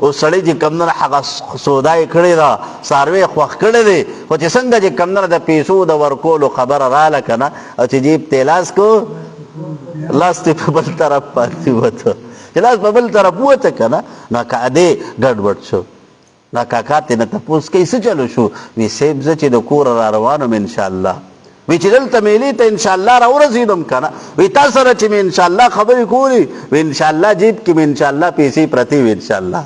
او سړی چې کمدنه هغه سودا یې کړې ده څاروی یې خوښ کړی دی خو چې څنګه چې کمدنه د پیسو د ورکولو خبره راله که نه او چې جیب ته لاس کو لاس ته په بل طرف پاتې وته چې لاس په بل طرف وته که نه نو که ادې ګډوډ شو نو کاکا ترې نه تپوس کوي څه چلو شو وی صاحب زه چې د کوره را روانم انشاءالله وی چې دلته میلې ته انشاءالله را ورسېدم که نه وی تا سره چې مې انشاءالله خبرې کولې وی انشاءالله جیب کې مې انشاءالله پیسې پرتې وي انشاءالله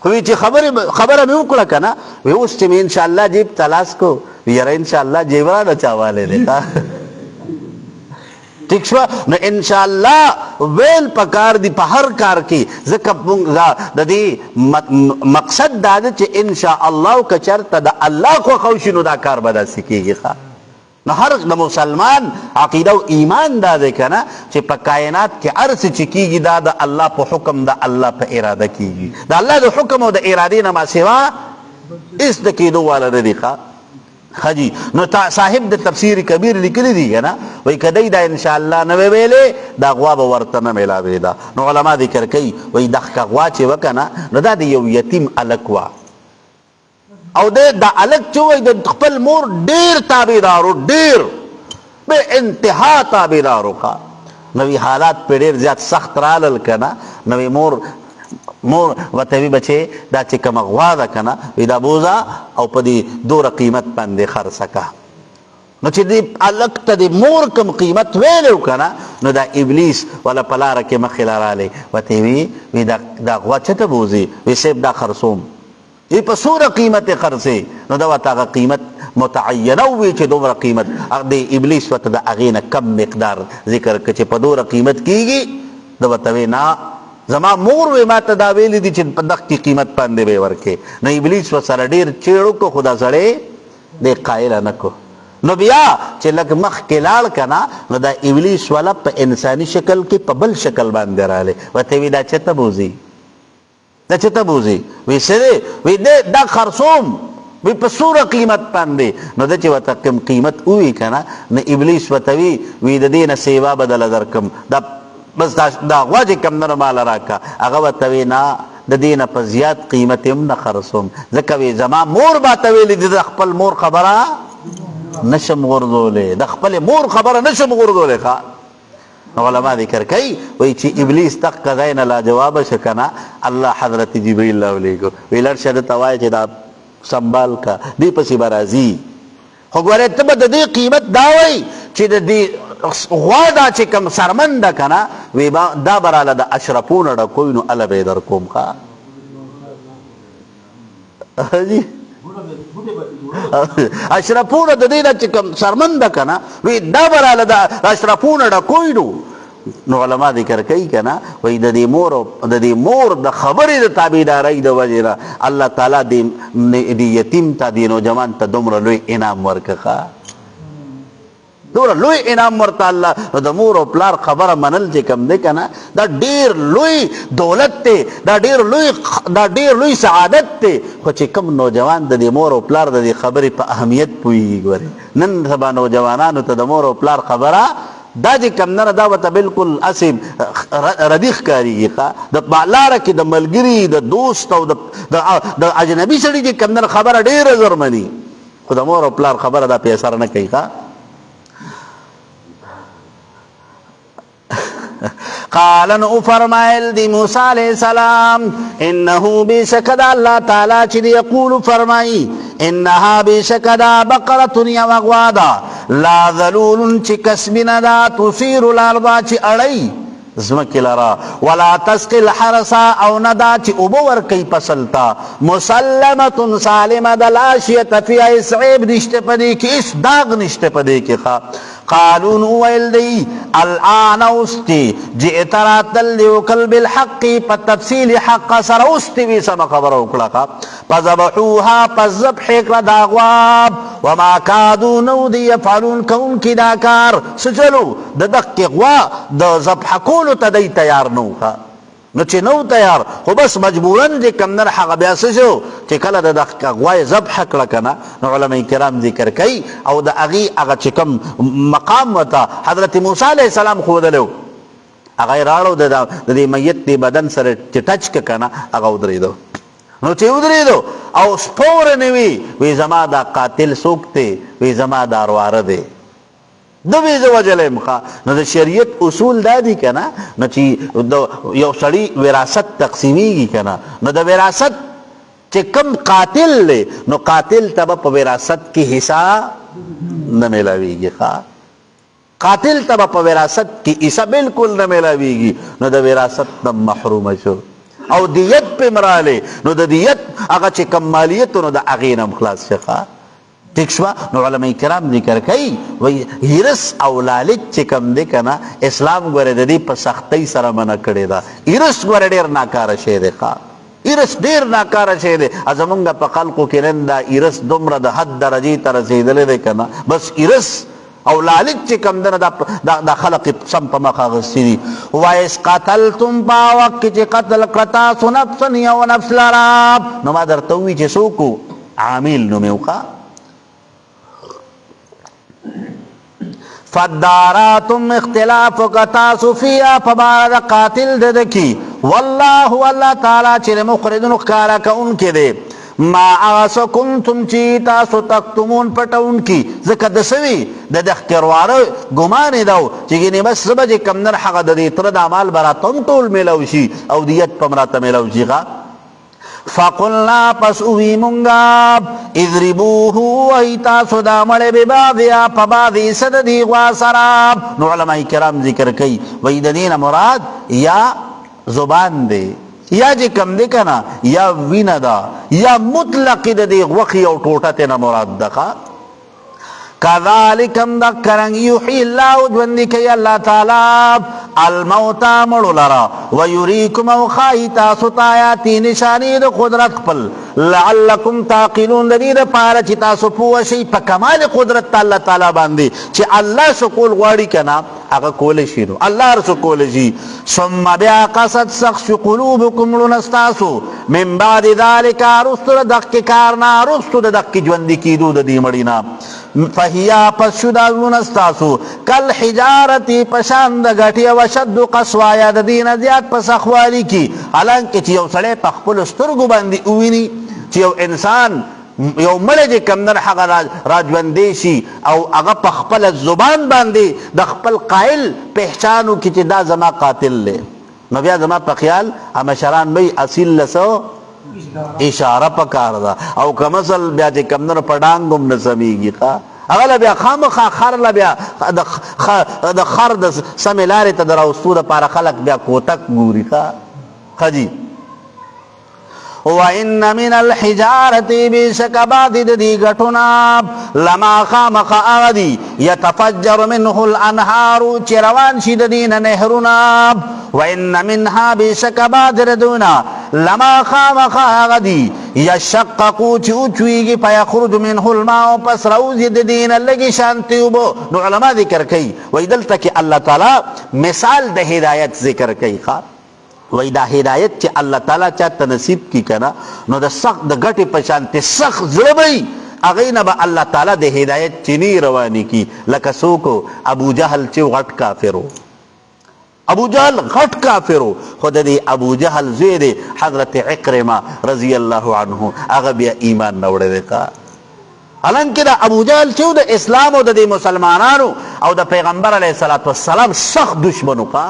خو وی چې خبره مې وکړه که نه وی اوس چې مې انشاءالله جیب ته لاس کو وی یاره انشاءالله جیب را نه چاوالی دی ٹھیک شو نو انشاءالله ویل پکار دی په هر کار کې ځکه موږ د دې مقصد دا ده چې انشاءالله که چېرته د الله خوښه وشي نو دا کار به داسې کېږي نو هر د مسلمان عقیده او ایمان دا دی که نه چې په کائنات کې هر څه چې کېږي دا د الله په حکم د الله په اراده کېږي د الله د حکم او د ارادې نه ماسوا هېڅ د کېدو والا نه دي خجی نو صاحب د تفسیر کبیر لیکلی دی که نه وایي که دی دا انشاءالله نه وی ویلې دا غوا به ورته نه میلاوېده نو علما ذکر کوي وایي دغه غوا چې وه که نه نو دا د یو یتیم هلک وه او دا هلک چې وایي د خپل مور ډېر تابعدارو ډېر بې انتها تابعدارو نو حالات پې ډېر زیات سخت رالل که نه نو مور مور ورته وی بچې دا چې کومه غوا ده که نه وي دا بوزه او په دې دوره قیمت باندې خرڅه که. نو چې دې هلک ته د مور کوم قیمت ویلی و که نه نو دا ابلیس ولا په لاره کې مخې له رالی ورته وی دا غوا چېته بوځي وی صاحب دا خرڅوم وی په څومره قیمت یې خرڅې نو دا ورته هغه قیمت متعینه ووي چې دومره قیمت د ابلیس ورته د هغې نه کم مقدار ذکر که چې په دومره قیمت کېږي د ورته وی نه زما مور وی ما ته دا ویلی دي چې په دغه قیمت باندې به یې ورکې. نو ابلیس ورسره ډېر چیړ وکړو خو دا سړی دی قایله نه کړو. نو بیا چې لږ مخکې لاړ که نه نو دا ابلیس والا په انساني شکل کې په بل شکل باندې رالی ورته وی دا چېرته بوځي دا چېرته بوځي وی څه دی وی دا خرڅوم وی په څومره قیمت باندې نو ده چې ورته کوم قیمت ووي که نه نو ابلیس ورته وی د دې نه سیوا به دله درکړم دا بس دا غوا چې کوم نه ماله راکړه هغه ورته وی نه د دې نه په زیات قیمت هم نه خرڅوم ځکه وی زما مور باته ویلي دي د خپل مور خبره نشم غورځولی د خپلې مور خبره نشم غورځولی ښه. نو علما ذکر کوي وایي چې ابلیس دغه ځای نه لاجوابه شه که نه الله حضرت جبریل راولېږو وی لړ شه دته وایه چې دا سنبال کا دې پسې به راځي خو ګورې ته به د دې قیمت دا وایي چې د دې غوا دا چې کوم سرمن ده که نه وی دا به راله د اشرفو نه ډکوي نو هله به یې در کوم ښه اشرفونه د دې نه چې کوم سرمن ده که نه وی دا به راله د اشرفونه ډکوي نو علما ذکر کوي که نه وایي د دې مور د خبرې د تابعدارۍ د وجې نه الله تعالی د یتیم ته د نوجوان ته دومره لوی انعام ورکړه دومره لوی انعام ورته الله نو د مور او پلار خبره منل چې کوم دی که نه دا ډېر لوی دولت دی دا ډېر لوی سعادت دی خو چې کوم نوجوان د دې مور او پلار د دې خبرې په اهمیت پوهېږي ګورې نن سبا نوجوانانو ته د مور او پلار خبره دا چې کوم نه دا ورته بلکل اسې ردي ښکارېږي ښه د لاره کې د ملګري د دوست او د اجنبي سړي چې کوم نه خبره ډېره زر مني خو د مور او پلار خبره دا پې اثر نه کوي ښه. قال نو فرمایل دی موسی علیہ السلام انه بشکد الله تعالی چې یقول فرمایي انها بشکد بقره یغوادا لا ذلول چې کسبنا دا تثير الارض چې اړي زمکه لرا ولا تسقي الحرس او ندا چې اوبو ورکی فصلتا مسلمه سالمه دلاشيه فيها عيب نشته پدې کې اس داغ نشته پدې کې قالون ویل دی الان اوستی جئت راتل وکل بالحق په تفصیل حق سره اوستی وی سم خبر وکړه فذبحوها فذبح کړه دا غواب وما كادوا نو دی يفعلون كون کی دا کار سچلو د دقه غوا د ذبح کولو ته دی تیار نو نو چې نو تیار خو بس مجبورن چې کم نر حق بیا څه شو چې کله د دغه غوای ذبح کړه که نه نو علما کرام ذکر کوي او د هغه چې کوم مقام ورته حضرت موسی علیه السلام ښودلی و هغه یې راړو د دې میت د بدن سره چې ټچ که که نه هغه ودرېدو نو چې ودرېدو او سپوره نه وي زما دا قاتل څوک دی وی زما دا ارواره دی دو وی زه وجلی ښه نو د شریعت اصول دا دي که نه نو چې یو سړي وراثت تقسیمیږي که نه نو د وراثت چې کم قاتل دی نو قاتل ته به په وراثت کې حصه نه میلاویږي ښه قاتل ته به په وراثت کې حصه بالکل نه میلاویږي نو د وراثت نه محرومه شو او دیت پې مرالی نو د دیت هغه چې کم مالیت نو د هغې نه هم خلاص شي ٹھیک شوا نو علماء کرام ذکر کوي وی هرس او لالچ چې کم دی که نه اسلام ګوره د دې په سختۍ سره منع کړې ده هرس ګوره ډېر ناکاره شی دی هرس ډېر ناکاره شی دی زمونږ په خلقو کې نن دا هرس دومره د حد درجې ته رسېدلی دی که نه بس هرس او لالچ چې کم دی نه دا خلق سم په مخ اخیستي دي وایس قتلتم په وخت کې چې قتل کړه تاسو نفسا یو نفس لره نو ما درته ووي چې څوک عامل نومې وکړه فداراتم اختلاف کتاسو فیا فبارد قاتل ددکی واللہ اللہ تعالی چر مخردن خکارا کون کے دے ما آسا کنتم چی تاسو تکتمون پټون کی ځکه د سوي د دخترواره ګمان دو چې ګینه بس سبا چې کمنر حق د دې تر د اعمال براتم ټول میلاو شي او دیت پمراته میلاو شي فقلنا پس اوی منگا اضربوه وی تاسو دا مڑے ببادیا پبادی صددی غواسراب نو علماء کرام ذکر کئی وی دین مراد یا زبان دے یا جی کم دے کنا یا وین دا یا مطلق دے غوخی او ٹوٹا تینا مراد دقا کذالکم دکرنگ یحیی اللہ جوندی کئی اللہ تعالی الموتا مڑو لرا ویریکم او خواہی تاسو تایاتی نشانی دا قدرت قبل لعلکم تاقلون دید پارا چی تاسو پوشی پا کمال قدرت تا اللہ تعالی باندی چی اللہ سکول غواری کنا اگا کولشی نو اللہ رسو کولشی ثم بیا قصد سخش قلوبکم لنستاسو من بعد ذالکا رستو دق کارنا رستو دق جوندی کی دو دی مڑینا فہیا پس شدہ لنستاسو کل حجارتی پشاند گٹی وشد قصوایا دین زیاد پس اخوالی کی حالانکہ چی یو سڑے پخپل استرگو باندی اوینی چی یو انسان یو مړی چې کمدن هغه راجوندی شي او هغه په خپل زبان باندې د خپل قائل پہچانو کې چې دا زما قاتل دی نو بیا زما په خیال مشران به اصیل لسو اشاره پکار ده او که مثل بیا چې کمدن په ډانګ هم نه سمیږي هغه بیا خامخا خر له بیا د خر د سمې لارې ته د راوستو دپاره خلک بیا کوتک ګوري ښه جي وَإِنَّ مِنَ الْحِجَارَةِ بِشَكَ بَعْدِ دِي غَټُنَا لَمَا خَامَخَ آغدي يَتَفَجَّرُ مِنْهُ الْأَنْهَارُ چروان شي دین نهرنا وَإِنَّ مِنْهَا بِشَكَ بَعْدِ ردونا لَمَا خَامَخ آغدي يَشَقَّقُ چوچويږي فَيَخْرُجُ مِنْهُ الْمَاءُ پس روزي دین لګي شانتي وبو نو علما ذکر کوي وای دلته کې الله تعالی مثال د هدایت ذکر کوي وای دا هدایت چې الله تعالی چاته نصیب کی کنا نو د سخت د غټي پشانته سخت زړوي اغه نه به الله تعالی د هدایت چینی رواني کی لکه سوکو ابو جهل چې غټ کافرو ابو جهل غټ کافرو خود دې ابو جهل زید حضرت عکرمه رضی الله عنه هغه بیا ایمان نوړې وکا حالانکه دا ابو جهل چې د اسلام او د مسلمانانو او د پیغمبر علیه الصلاۃ والسلام سخت دشمنو کا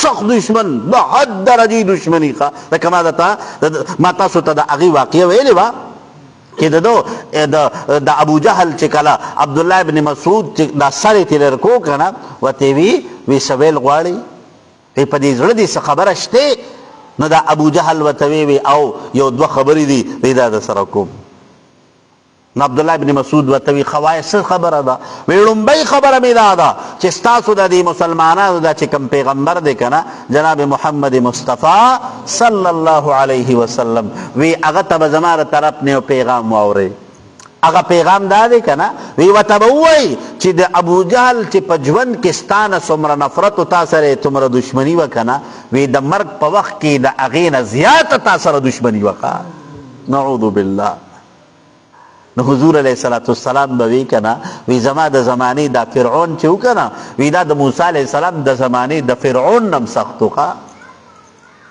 سخت دشمن دا حد درجی دشمنی خوا دا کما دا ما تاسو تا دا اغی واقعی ویلی با که دا ابو جهل چکلا عبداللہ ابن مسعود دا سر تیلر کو کنا و تیوی وی سویل غواری وی پا دی زردی سا خبر اشتے نو دا ابو جهل و تیوی او یو دو خبری دی وی دا سرکوم نو عبداللہ ابن مسعود وتوی خوایس خبره ده وی لومبی خبره می دا ده چې ستاسو د دې مسلمانانو دا چې کوم پیغمبر دی کنه جناب محمد مصطفی صلی الله علیه وسلم وی هغه ته زما تر طرف نه پیغام واوري هغه پیغام دا دی کنه وی وتبوي چې د ابو جهل چې په ژوند کې ستانه څومره نفرت او تاسو تمره دشمنی وکنه وی د مرګ په وخت کې د اغینه زیات تاسو دشمنی وکا نعوذ بالله نو حضور علیہ السلام بوی کنا وی زما د زمانی دا فرعون چو کنا وی دا د موسی علیہ السلام د زمانی د فرعون نم سختو کا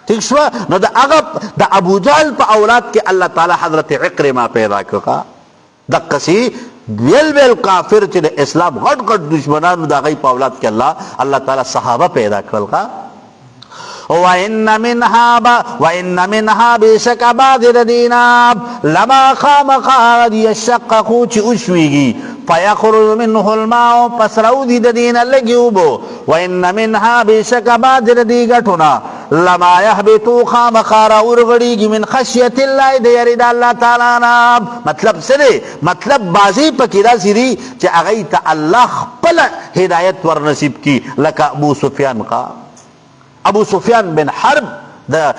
ٹھیک شوا نو دا اغب دا ابو جہل پا اولاد کے اللہ تعالی حضرت عکرمہ پیدا کھا دا قسی بیل بیل کافر چی دا اسلام غٹ غٹ دشمنان دا غی پا اولاد کے اللہ تعالی صحابہ پیدا کھا وَإِنَّ مِنْهَا بِشَكَ بَعْدِ رَدِينَا لَمَا خَامَخَ يَشَّقَّقُ چی اُشویگی فَيَخْرُجُ مِنْهُ الْمَاءُ پس رودی دین لگی اوبو وَإِنَّ مِنْهَا بِشَكَ بَعْدِ رَدِي گٹھنا لَمَا يَحْبِتُ خَامَخَ رَوْرغڑیگی من خشیت اللہ دیرد اللہ تعالیٰ مطلب سرے مطلب بازی پکیدہ سری چی اغیت اللہ پل ہدایت ورنصیب کی لکا ابو سفیان کا ابو سفیان بن حرب دا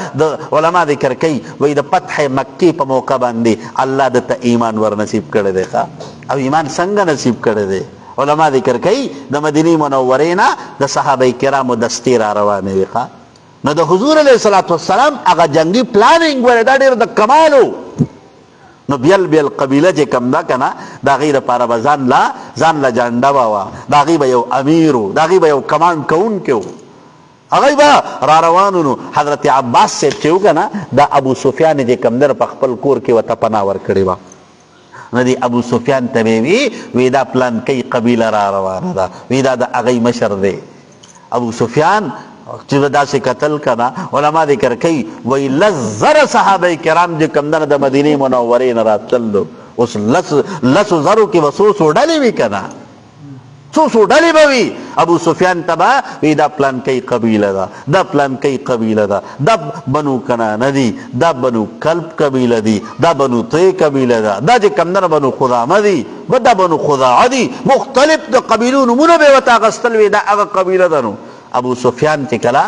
علماء ذکر کئی وی دا فتح مکی پا موقع باندے اللہ دا تا ایمان ور نصیب کردے خواہ او ایمان سنگا نصیب کردے علماء ذکر کئی دا مدینی منورینا دا صحابہ کرام و دستی را روانے وی خواہ نو دا حضور علیہ السلام اگا جنگی پلاننگ ورے دا دیر دا کمالو نو بیل بیل قبیلہ جے کم دا کنا دا غیر پارا با زان لا جانڈا باوا دا غیب یو امیرو دا غیب یو کمان کون کیو هغه به را روانو نو حضرت عباس صاحب چې وکنه دا ابو سفیان چې کم در په خپل کور کې ورته پناه ورکړې وه نو دی ابو سفیان ته به وی دا پلان کوي قبیله را روانه ده وی دا د هغې مشر دی ابو سفیان چې داسې قتل کنه علما ذکر کوي وی 10,000 صحابه کرام چې کم در د مدینې منورې نه راتلل اوس 10,000 کې به څو ډلې وي کنه څو ډلې به وي ابو سفیان ته به وی دا پلان کوي قبیله ده دا پلان کوي قبیله ده دا بنو کنانه دي دا بنو کلب قبیله دي دا بنو طی قبیله ده دا چې کمدنه بنو خدامه دي دا بنو خداعه دي مختلف د قبیلو نومونه به ورته اخیستل وي دا هغه قبیله ده نو ابو سفیان چې کله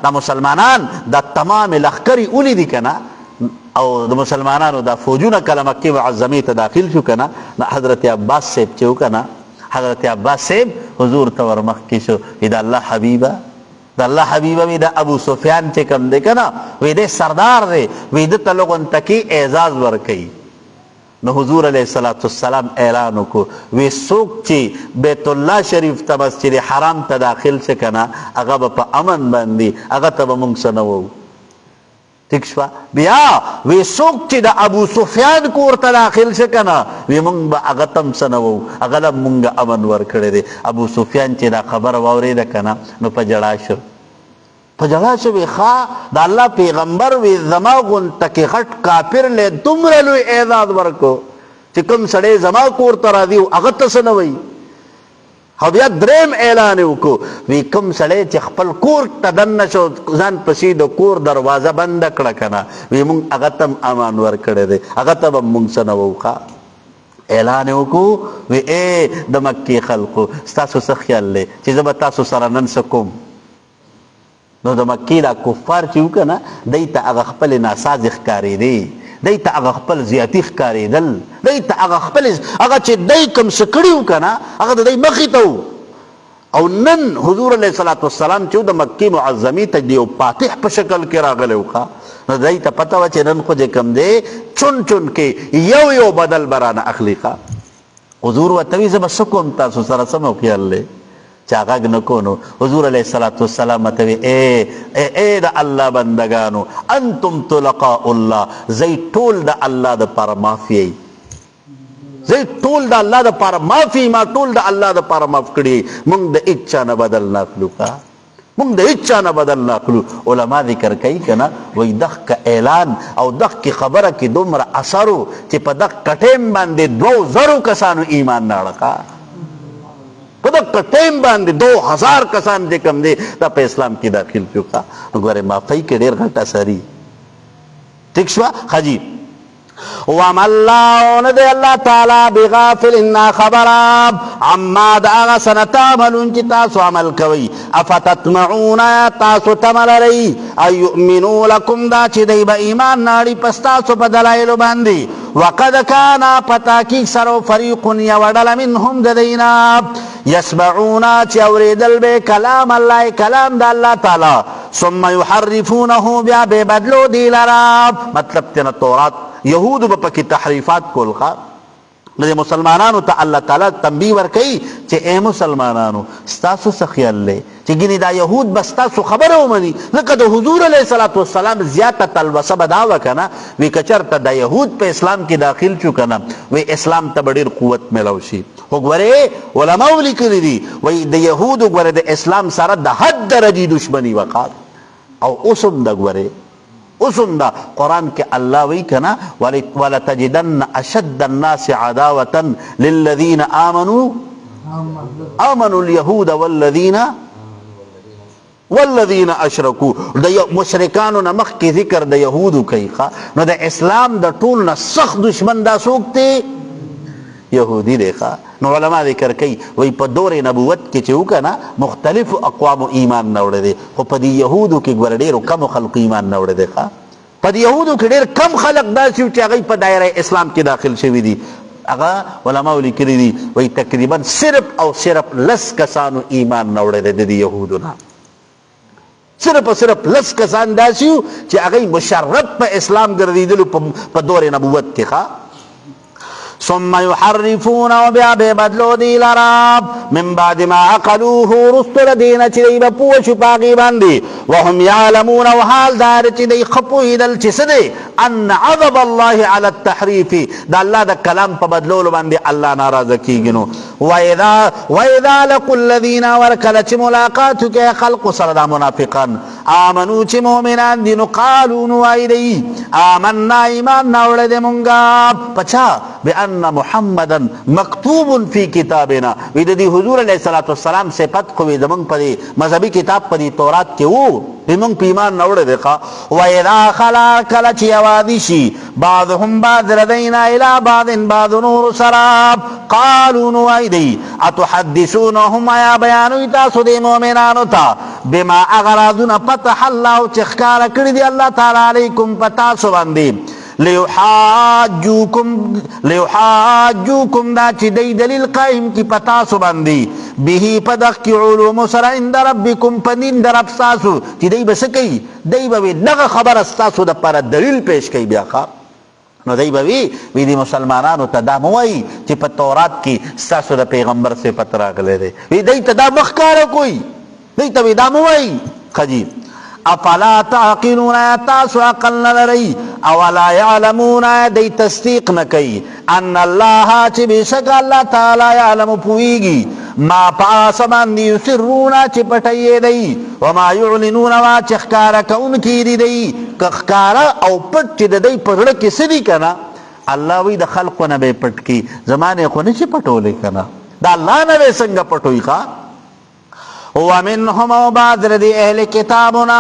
دا مسلمانان دا تمام لښکرې ولیدي کنه او د مسلمانانو دا فوجونه کله مکې معظمې ته داخل شو کنه حضرت عباس صاحب چې وکنه حضرت عباس صاحب حضور ته ور مخکې شو وی دا الله حبیبه دا الله حبیبه وی دا ابو سفیان چې کوم دی کنه وی دی سردار دی وی ده ته لغون تکي اعزاز ورکوي نو حضور علیه الصلاة والسلام اعلان وکړو وی څوک چې بیت الله شریف ته مسجد حرام ته داخل شي کنه هغه به په امن باندې هغه ته به موږ څه نه وو ٹھیک شوا بیا وی څوک چې د ابو سفیان کور ته داخل شه کنه وی مونږ به هغه تم څه نه وو هغه له مونږ امن ورکړی دی ابو سفیان چې دا خبره واورېده کنه نو په ژړا شو په ژړا شو وی ښه د الله پیغمبر وی زما غونته کې غټ کافر لی دومره لوی اعزاز ورکو چې کوم سړی زما کور ته راځي هغه ته څه نه وایي او بیا دریم اعلان وکړو وی کوم سړی چې خپل کور ته دننه شو ځان پسې د کور دروازه بنده کړه کنه وی مونږ هغه ته امان ورکړی دی هغه ته به مونږ څه نه وو اعلان وکړو وی ای د مکې خلقو ستاسو څه خیال دی چې زه به تاسو سره نن څه کوم نو د مکې دا کفار چې وو کنه دی ته هغه خپل ناساز ښکارېدی دی ته هغه خپل زیاتی ښکارېدل دی ته هغه خپل هغه چې دی کوم څه کړي وو که نه هغه د دی مخې ته وو او نن حضور علیه الصلاة والسلام چې د مکې معظمې ته د یو فاتح په شکل کې راغلی و نو دی ته پته وه چې نن خو چې کوم دی چون چون کې یو بدل به رانه اخلي حضور ورته وي زه به څه کوم تاسو سره څه مو خیال دی چې غږ نه کو نو حضور علیه الصلاة والسلام ته وی ای د الله بندگانو انتم طلقاء الله زی ټول د الله دپاره معافي یئ زی ټول د الله دپاره معافي ما ټول د الله دپاره معاف کړي موږ د هېڅ چا نه بدل نه اخلو موږ د هېڅ چا نه بدل نه اخلو علما ذکر کوي که نه وایي دغه اعلان او دغه خبره کې دومره اثر و چې په دغه ټیم باندې 2,000 کسانو ایمان نه اړه په دغه ټایم باندې 2,000 کسان چې کوم دی دا په اسلام کې داخل شو نو ګورې معافۍ کې ډېر غټ اثر وي ٹھیک شوه ښه جي وما الله نه دی الله تعالی بغافل نا خبره عما د هغه څه نه تعملون چې تاسو عمل کوئ افتطمعون تاسو تمه لرئ ان یؤمنوا لکم دا چې دی به ایمان ناړي په ستاسو په دلایلو باندې وقد کان په تحقیق سره فریق یوه ډله منهم د دی نه یسمعون چې اورېدل به کلام الله کلام د الله تعالی ثم یحرفونه بیا به بدلو دی لره مطلب تینا تورات یهودو به پکې تحریفات کول نو د مسلمانانو ته الله تعالی تنبیه ورکوي چې ای مسلمانانو ستاسو څه خیال دی چې ګینې دا یهود به ستاسو خبره ومني ځکه د حضور علیه الصلاة والسلام زیاته تلوسه به دا وه که نه وی که چېرته د یهود په اسلام کې داخل شو که نه وی اسلام ته به ډېر قوت میلاو شي خو ګورې علماو لیکلي دي وایي د یهودو ګورې د اسلام سره د حد درجې دشمني وه او اوس هم ده ګورې اوس هم ده قرآن کې الله وایي که نه ولتجدن اشد الناس عداوة للذین آمنوا اليهود والذین اشرکو د مشرکانو نه مخکې ذکر د یهودو کوي نو د اسلام د ټول نه سخت دشمن دا څوک دی یهودی دی نو علما ذکر کوي وایي په دور نبوت کې چې وکنه مختلفو اقوامو ایمان نه وړی دی خو په دې یهودو کې ګوره ډېرو کمو خلقو ایمان نه وړی دی په دې یهودو کې ډېر کم خلق داسې وو چې هغوی په دایره اسلام کې داخل شوي دي هغه علماو لیکلي دي وایي تقریبا صرف او صرف 10 کسانو ایمان نه وړی دی د دې یهودو نه صرف او صرف 10 کسان داسې وو چې هغوی مشرف په اسلام ګرځېدلو په دور نبوت کې ثم يحرفون وبیا به بدلو دی لراب من بعد ما عقلوه رسل دین چې دی پوه شو پاغي باندې وهم يعلمون وحال دار چې دی خپوی دل چې سده ان عذب الله على التحریف دا الله د کلام په بدلولو باندې الله ناراضه کیږي نو واذا لقوا الذين ورکل چې ملاقات کې خلق سره د منافقان آمنو چې مؤمنان دي نو قالوا نو ایدی آمنا ایمان ناوړه دې مونږه پچا بان محمدا مکتوب فی کتابنا وی د حضور علیه الصلاۃ والسلام صفت خو زمونږ په مذهبي کتاب په تورات کې وو موږ په ایمان ناوړه دغه واذا خلا کله چې یوادي شي بعضهم بعض ردینا الی بعض نور سراب قالوا نو ایدی اتحدثونهم یا بیانوي تاسو د مؤمنانو ته بما اغراضنا فتح الله چې ښکاره کړي دي الله تعالی علیکم پتا سو باندې لیحاجوکم دا چې دی دلیل قائم کی پتا سو باندې به پدخ کی علوم سره عند ربکم پنین در افساسو چې دی بس کوي دی به دغه خبر استاسو د پر دلیل پیش کوي بیا ښا نو دی به وی دی مسلمانانو ته دا موایي چې په تورات کې ستاسو د پیغمبر صفت راغلی دی وی دی ته دا مخکاره کوي دی ته دا موایي خجی افلا تعقلون تاسو عقل نلرئ اولا یعلمون دی تصدیق نکئی ان الله چې بشک الله تعالی یعلم پویږي ما پاسمان دی یسرون چې پټی دی وما یعلنون وا چې ښکارا کوونکی دی ښکارا او پټ چې دی په زړه کې سدي کنه الله وی د خلقو نه به پټ کی زمانه خو نه شي پټولې کنه دا الله نه څنګه پټوي ښا ومنهم بعض ردی اہل کتابنا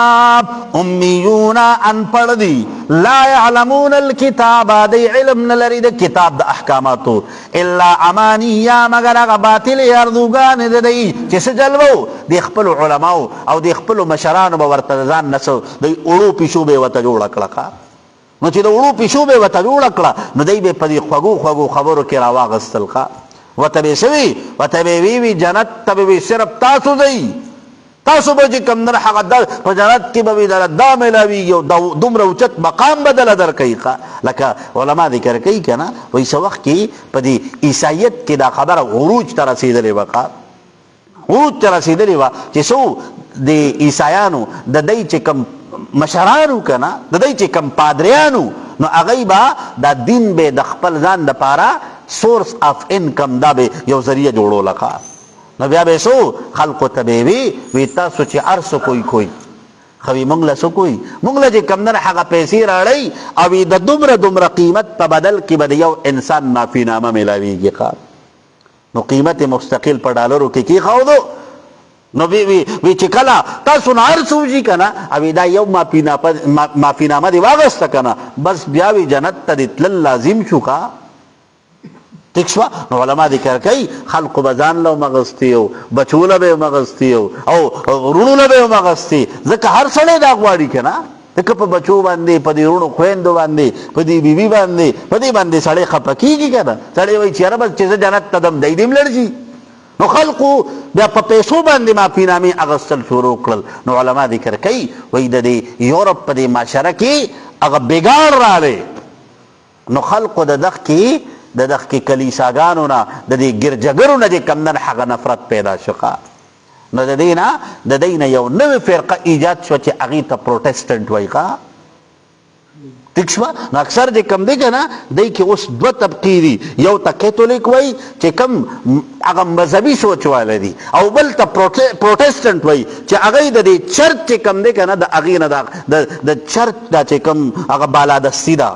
امیون ان پڑھ دی لا يعلمون الكتاب دی علم نلری د کتاب د احکاماتو الا امانیہ مگر اغا باطل اردوگان دی چې سجلوو دی خپل علماء او دی خپل مشران بورتزان نسو دی اڑو پیشو بے وطا جوڑا کلکا نو چې د اڑو پیشو بے وطا جوڑا کلا نو دی بے پدی خوگو خبرو کی راواغستل کا وتبه شوی وتبه وی جنت تبه صرف تاسو دی تاسو به کم نه حق په جنت کې به در د ملاوی یو دومره اوچت مقام بدل در کوي لکه علما ذکر کوي کنه وای څو وخت کې په دې عیسایت کې دا خبره عروج تر رسیدلې وقا عروج تر رسیدلې وا چې سو د عیسایانو د دای چې کم مشرانو کنه د دای چې کم پادریانو نو هغه با د دین به د خپل ځان د پاره سورس اف انکم دا به یو ذریعہ جوړو لکه نو بیا به سو خلق تبوی وی تاسو چې ارس کوئی خوی مونږ له سو کوئی مونږ له چې کم نه هغه پیسې راړی او د دومره قیمت په بدل کې به یو انسان معافی نامه ملاویږي ښا نو قیمت مستقل په ډالرو کې کی خاو دو نو وی چې کله تاسو نه ارسو جی کنه او دا یو معافی نامه دی واغسته کنه بس بیا وی جنت ته تل لازم شو ښا تکشوا نو علماء ذکر کوي خلق بزان لو مغستیو بچوله به مغستیو او رونو به مغستی ځکه هر سړی دا غواړي کنه ځکه په بچو باندې په دې رونو خويندو باندې په دې بیبي باندې په دې باندې سړی خپکیږي کنه سړی وایي چې رب چې جنت تدم دای دیم لړځي نو خلقو بیا په پیسو باندې معافی نامې اغستل شروع کړل نو علماء ذکر کوي وایي د یورپ په دې معاشره کې هغه بګار راغی نو خلقو د دغ کې کلیساګانو نه د دې ګرجګرو نه چې کم نه هغه نفرت پیدا شوه نو د دې نه یو نوې فرقه ایجاد شو چې هغې ته پروټسټنټ وایي ښه ٹھیک شوه نو اکثر چې کم دی که نه دی کې اوس دوه طبقې دي یو ته کیتولیک وایي چې کم هغه مذهبي سوچ والی دي او بل ته پروټسټنټ وایي چې هغوی د دې چرچ چې کم دی که نه د هغې نه د چرچ دا چې کم هغه بالادستي ده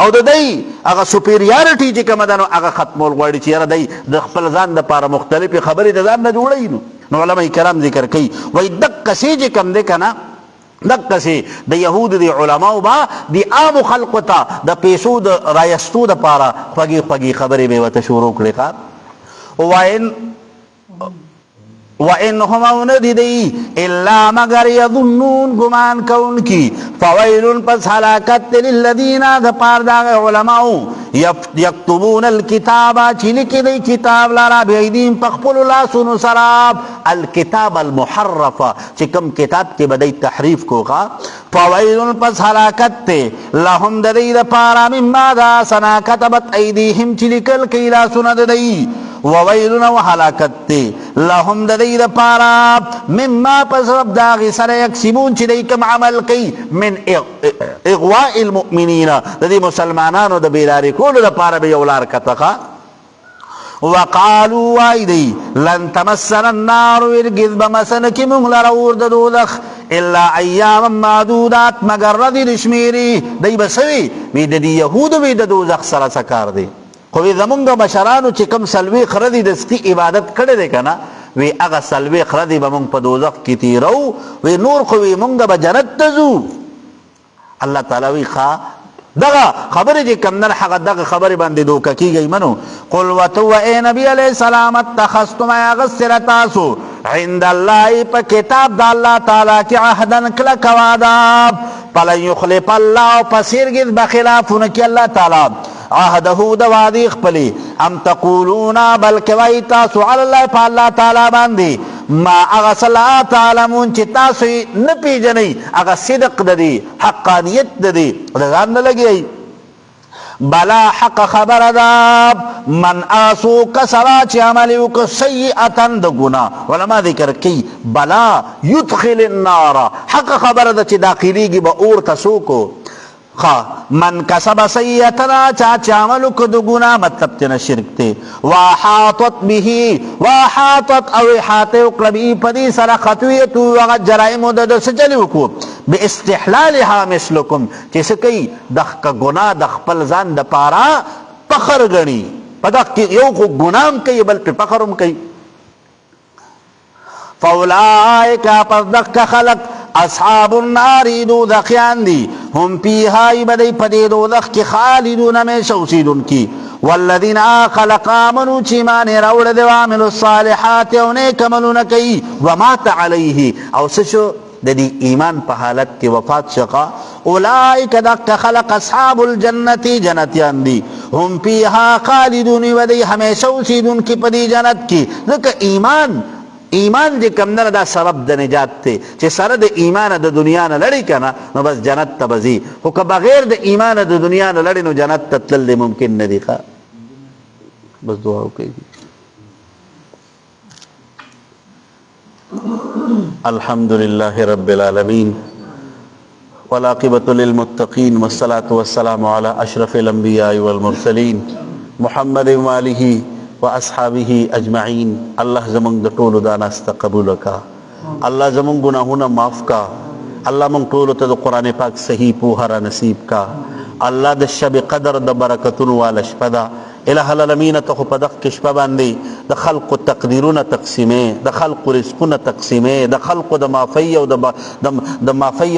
او د دې هغه سپیریارټي چې کومه ده نو هغه ختمول غواړي چې یاره دی د خپل ځان دپاره مختلفې خبرې د ځان نه جوړوي نو علما کرام ذکر کوي وایي دقسې چې کوم دی که نه دقسې د یهودو د علماو به د عامو خلقو ته د پیسو د رایستو دپاره خوږې خبرې به یې ورته شروع کړې ښه وَإِنْهُمْ وَنَدِدَي إِلَّا مَغَرْ يَظُنُّونَ گمان کون کی فویل پس حلاکت للذین دپار داغ علماء یکتبون الكتاب چلکی دی کتاب لارا بیدیم پخپل اللہ سنو سراب الكتاب المحرف چکم کتاب کے بدئی تحریف کو گا فویل پس حلاکت لهم دی دپارا مما دا سنا کتبت ایدیہم چلکل کیلا سند دی وویلنا وحلاکت لهم دی دپارا مما پس رب داغی سر یکسبون چی دی کم عمل کی من اغواء المؤمنین دی مسلمانانو دا بیداری کولو دپارا بیولار کتخا وقالوا وایدی لن تمسن النار ورگذ بمسنکی مغلر ورد دودخ الا ایاما معدودات مگر ردی رشمیری دی بسوی بید دی یهود بید دوزخ سر سکار دی خوی زمونږ بشرانو چې کم سلوی خردی د سکی عبادت کړی دی کنه وی هغه سلوی خردی به مونږ په دوزخ کې تیرو وی نور خو وی مونږ به جنت ته ځو الله تعالی وی ښه دغه خبرې چې کم نه هغه دغه خبرې باندې دوکه کیږئ منو قل وتو ای نبی علیہ السلام اتخذتم اغسر تاسو عند الله په کتاب د الله تعالی کې عهدا کلک وعده فلن یخلف الله پسیرګز بخلافونه کې الله تعالی عهده د وعدې خپلې ام تقولون بلکې وایي تاسو علی الله په الله تعالی باندې ما هغه څه لا تعلمون چې تاسو یې نه پېژنئ هغه صدق د دې حقانیت د دې د ځان نه لګئ بلا حق خبره ده من آسو کسرا چې عمل وکړي سیئة د ګناه علما ذکر کوي بلا یدخل النار حق خبره ده چې داخلیږي به اور ته څوک من کسب سیئتنا چاچ عملو کدو گناہ مطلب تینا شرک تے واحاطت به واحاطت او احاطه اقلبی پدی سر خطویتو وغد جرائمو دد سجلیو کو بی استحلالها مثلکم چیسے کئی دخ کا گناہ دخ پل زان دا پارا پخر گنی پدخ یو کو گناہم کئی بل پی پخرم کئی فاولائکا پس دخ کا خلق اصحاب النار دوزخیان دی هم پیہائی بدئی پدی دوزخ کی خالدون میں شوسیدن کی والذین خلق آمنوا چیمانی روڑ دے وعملوا الصالحات اونیک عملون کئی ومات علیہ او سشو دی ایمان پا حالت کی وفات شقا اولائک دک خلق اصحاب الجنتی جنتیان دی هم پیہا خالدون ودی ہمیشہ وسیدن کی پدی جنت کی ذکر ایمان جی کم نه دا سبب د نجات ته چې سره د ایمان د دنیا نه لړی کنه نو بس جنت ته بزی خو که بغیر د ایمان د دنیا نه لړی نو جنت ته تلل ممکن نه دی ښه بس دعا وکړئ الحمد لله رب العالمین والعاقبۃ للمتقین والصلاة والسلام علی اشرف الانبیاء والمرسلین محمد وآلہ واصحابه اجمعین اللہ زمانگ دا طول دا ناستا قبول کا اللہ زمانگ گناہونا معاف کا اللہ منگ طول تا دا قرآن پاک صحیح پوہرا نصیب کا اللہ دا شب قدر دا برکتون والا شپدا الہ العالمین تا خو پدخ کشپا باندی دا خلق تقدیرون تقسیمے دا خلق رزقون تقسیمے دا خلق دا مافی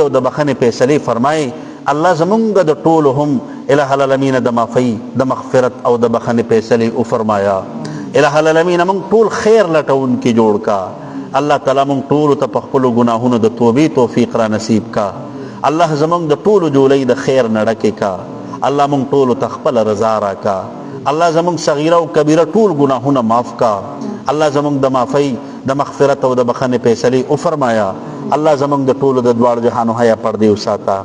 و دا بخن پیسلی فرمائے اللہ زمانگ دا طول ہم الہ العالمین دا مافی دا مغفرت او دا بخن پیسلی او فرمایا الہ العالمین منگ طول خیر لٹون کی جوڑ کا اللہ تعالی منگ طول تا پخپلو گناہون دا توبی توفیق را نصیب کا اللہ زمانگ دا طول جولی دا خیر نڑکے کا اللہ منگ طول تخپل رضا را کا اللہ زمانگ صغیرہ و کبیرہ طول گناہون معاف کا اللہ زمانگ دا مافی دا مغفرت او دا بخن پیسلی او فرمایا اللہ زمانگ دا طول دا دوار جہانو حیا پردے اساتا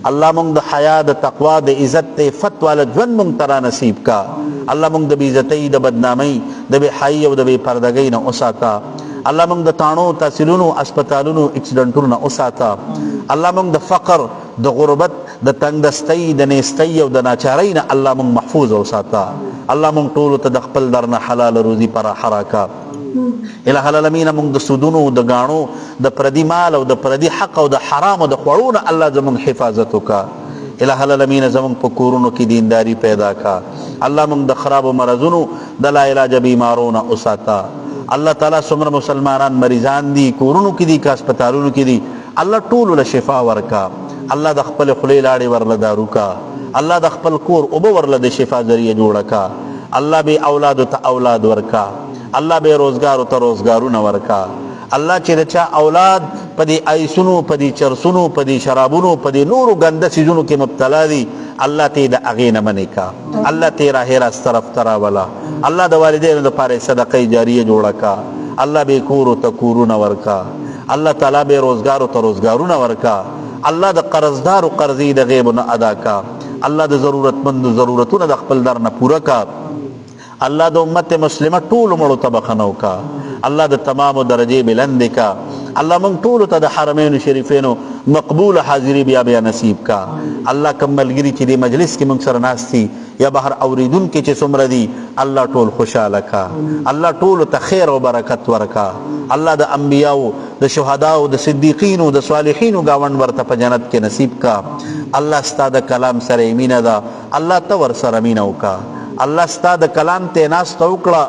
اللہ منگ دا حیا دا تقوی دا عزت دا فت والا جون منگ ترا نصیب کا اللہ منگ دا بیزتی دا بدنامی دا بے حی و دا بے پردگی نا اساتا اللہ منگ دا تانو تاسلونو اسپتالونو اکسیڈنٹونو نا اساتا اللہ منگ دا فقر دا غربت دا تنگ دستی دا نیستی و دا ناچاری نا اللہ منگ محفوظ اساتا اللہ منگ طولو تا دا خپل درنا حلال روزی پرا حراکا الہ العالمین منگ دا سودونو دا گانو دا پردی مال و دا پردی حق و دا حرام و دا خوڑون اللہ زمان حفاظتو کا الہ العالمین زمان پکورونو کی دینداری پیدا کا اللہ منگ دا خراب و مرضونو دا لا علاج بیمارون اساتا اللہ تعالی سمر مسلمانان مریضان دی کورونو کی دی کا اسپتالونو کی دی اللہ طول لشفا ورکا اللہ دا خپل خلی لاڑی ورل دارو کا اللہ دا خپل کور اوبو ورل دا شفا ذریعہ جوڑا کا اللہ بے اولاد تا اولاد ورکا الله به روزګار او ته روزګارونه ورکا الله چې د چا اولاد په دې ایسونو په دې چرسونو په دې شرابونو په دې نورو ګنده څیزونو کې مبتلا دي الله ته د هغې نه منې کا الله ته راه راست طرف ته راوله الله د والدینو دپاره صدقه جاریه جوړه کا الله به کورو ته کورونه ورکا الله تعالی به روزګارو ته روزګارونه ورکا الله د قرضدارو قرضې د غیبو نه ادا کا الله د ضرورتمندو ضرورتونه د خپل در نه پوره کا الله د امت مسلمه ټولو مړو ته بخښنه وکړه الله د تمامو درجې بلندې کا الله موږ ټولو ته د حرمین شریفینو مقبول حاضري بیا بیا نصیب کا الله کوم ملګري چې دې مجلس کې موږ سره ناست دي یا بهر اوریدونکي چې څومره دي الله ټول خوشحاله کا الله ټولو ته خیر او برکت ورکا الله د انبیاو د شهداو د صدیقینو د صالحینو ګاونډ ورته په جنت کې نصیب کا الله ستا د کلام سره مینه ده الله ته ور سره مینه وکړه الله ستا د کلام ته ناسته وکړه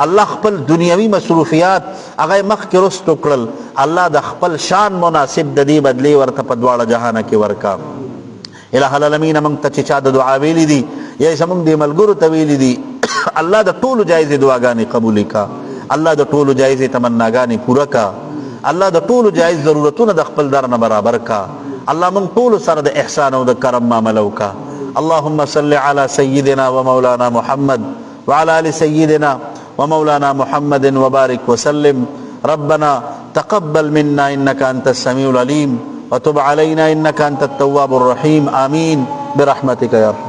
الله خپل دنیوي مصروفیات هغه مخکې رستو کړل الله د خپل شان مناسب د دې بدلی ورته په دواړه جهانه کې ورکا الہ العالمین موږ ته چې چا د دعا ویلي دي یا زموږ د ملګرو ته ویلي دي الله د ټولو جایزې دعاګانې قبول کا الله د ټولو جایزې تمناګانې پوره کا الله د ټولو جایز ضرورتونه د خپل در نه برابر کا الله موږ ټولو سره د احسان او د کرم معامله وکړه اللهم صل على سيدنا ومولانا محمد وعلى آل سيدنا ومولانا محمد وبارك وسلم ربنا تقبل منا إنك أنت السميع العليم وتب علينا إنك أنت التواب الرحيم آمين برحمتك يا رب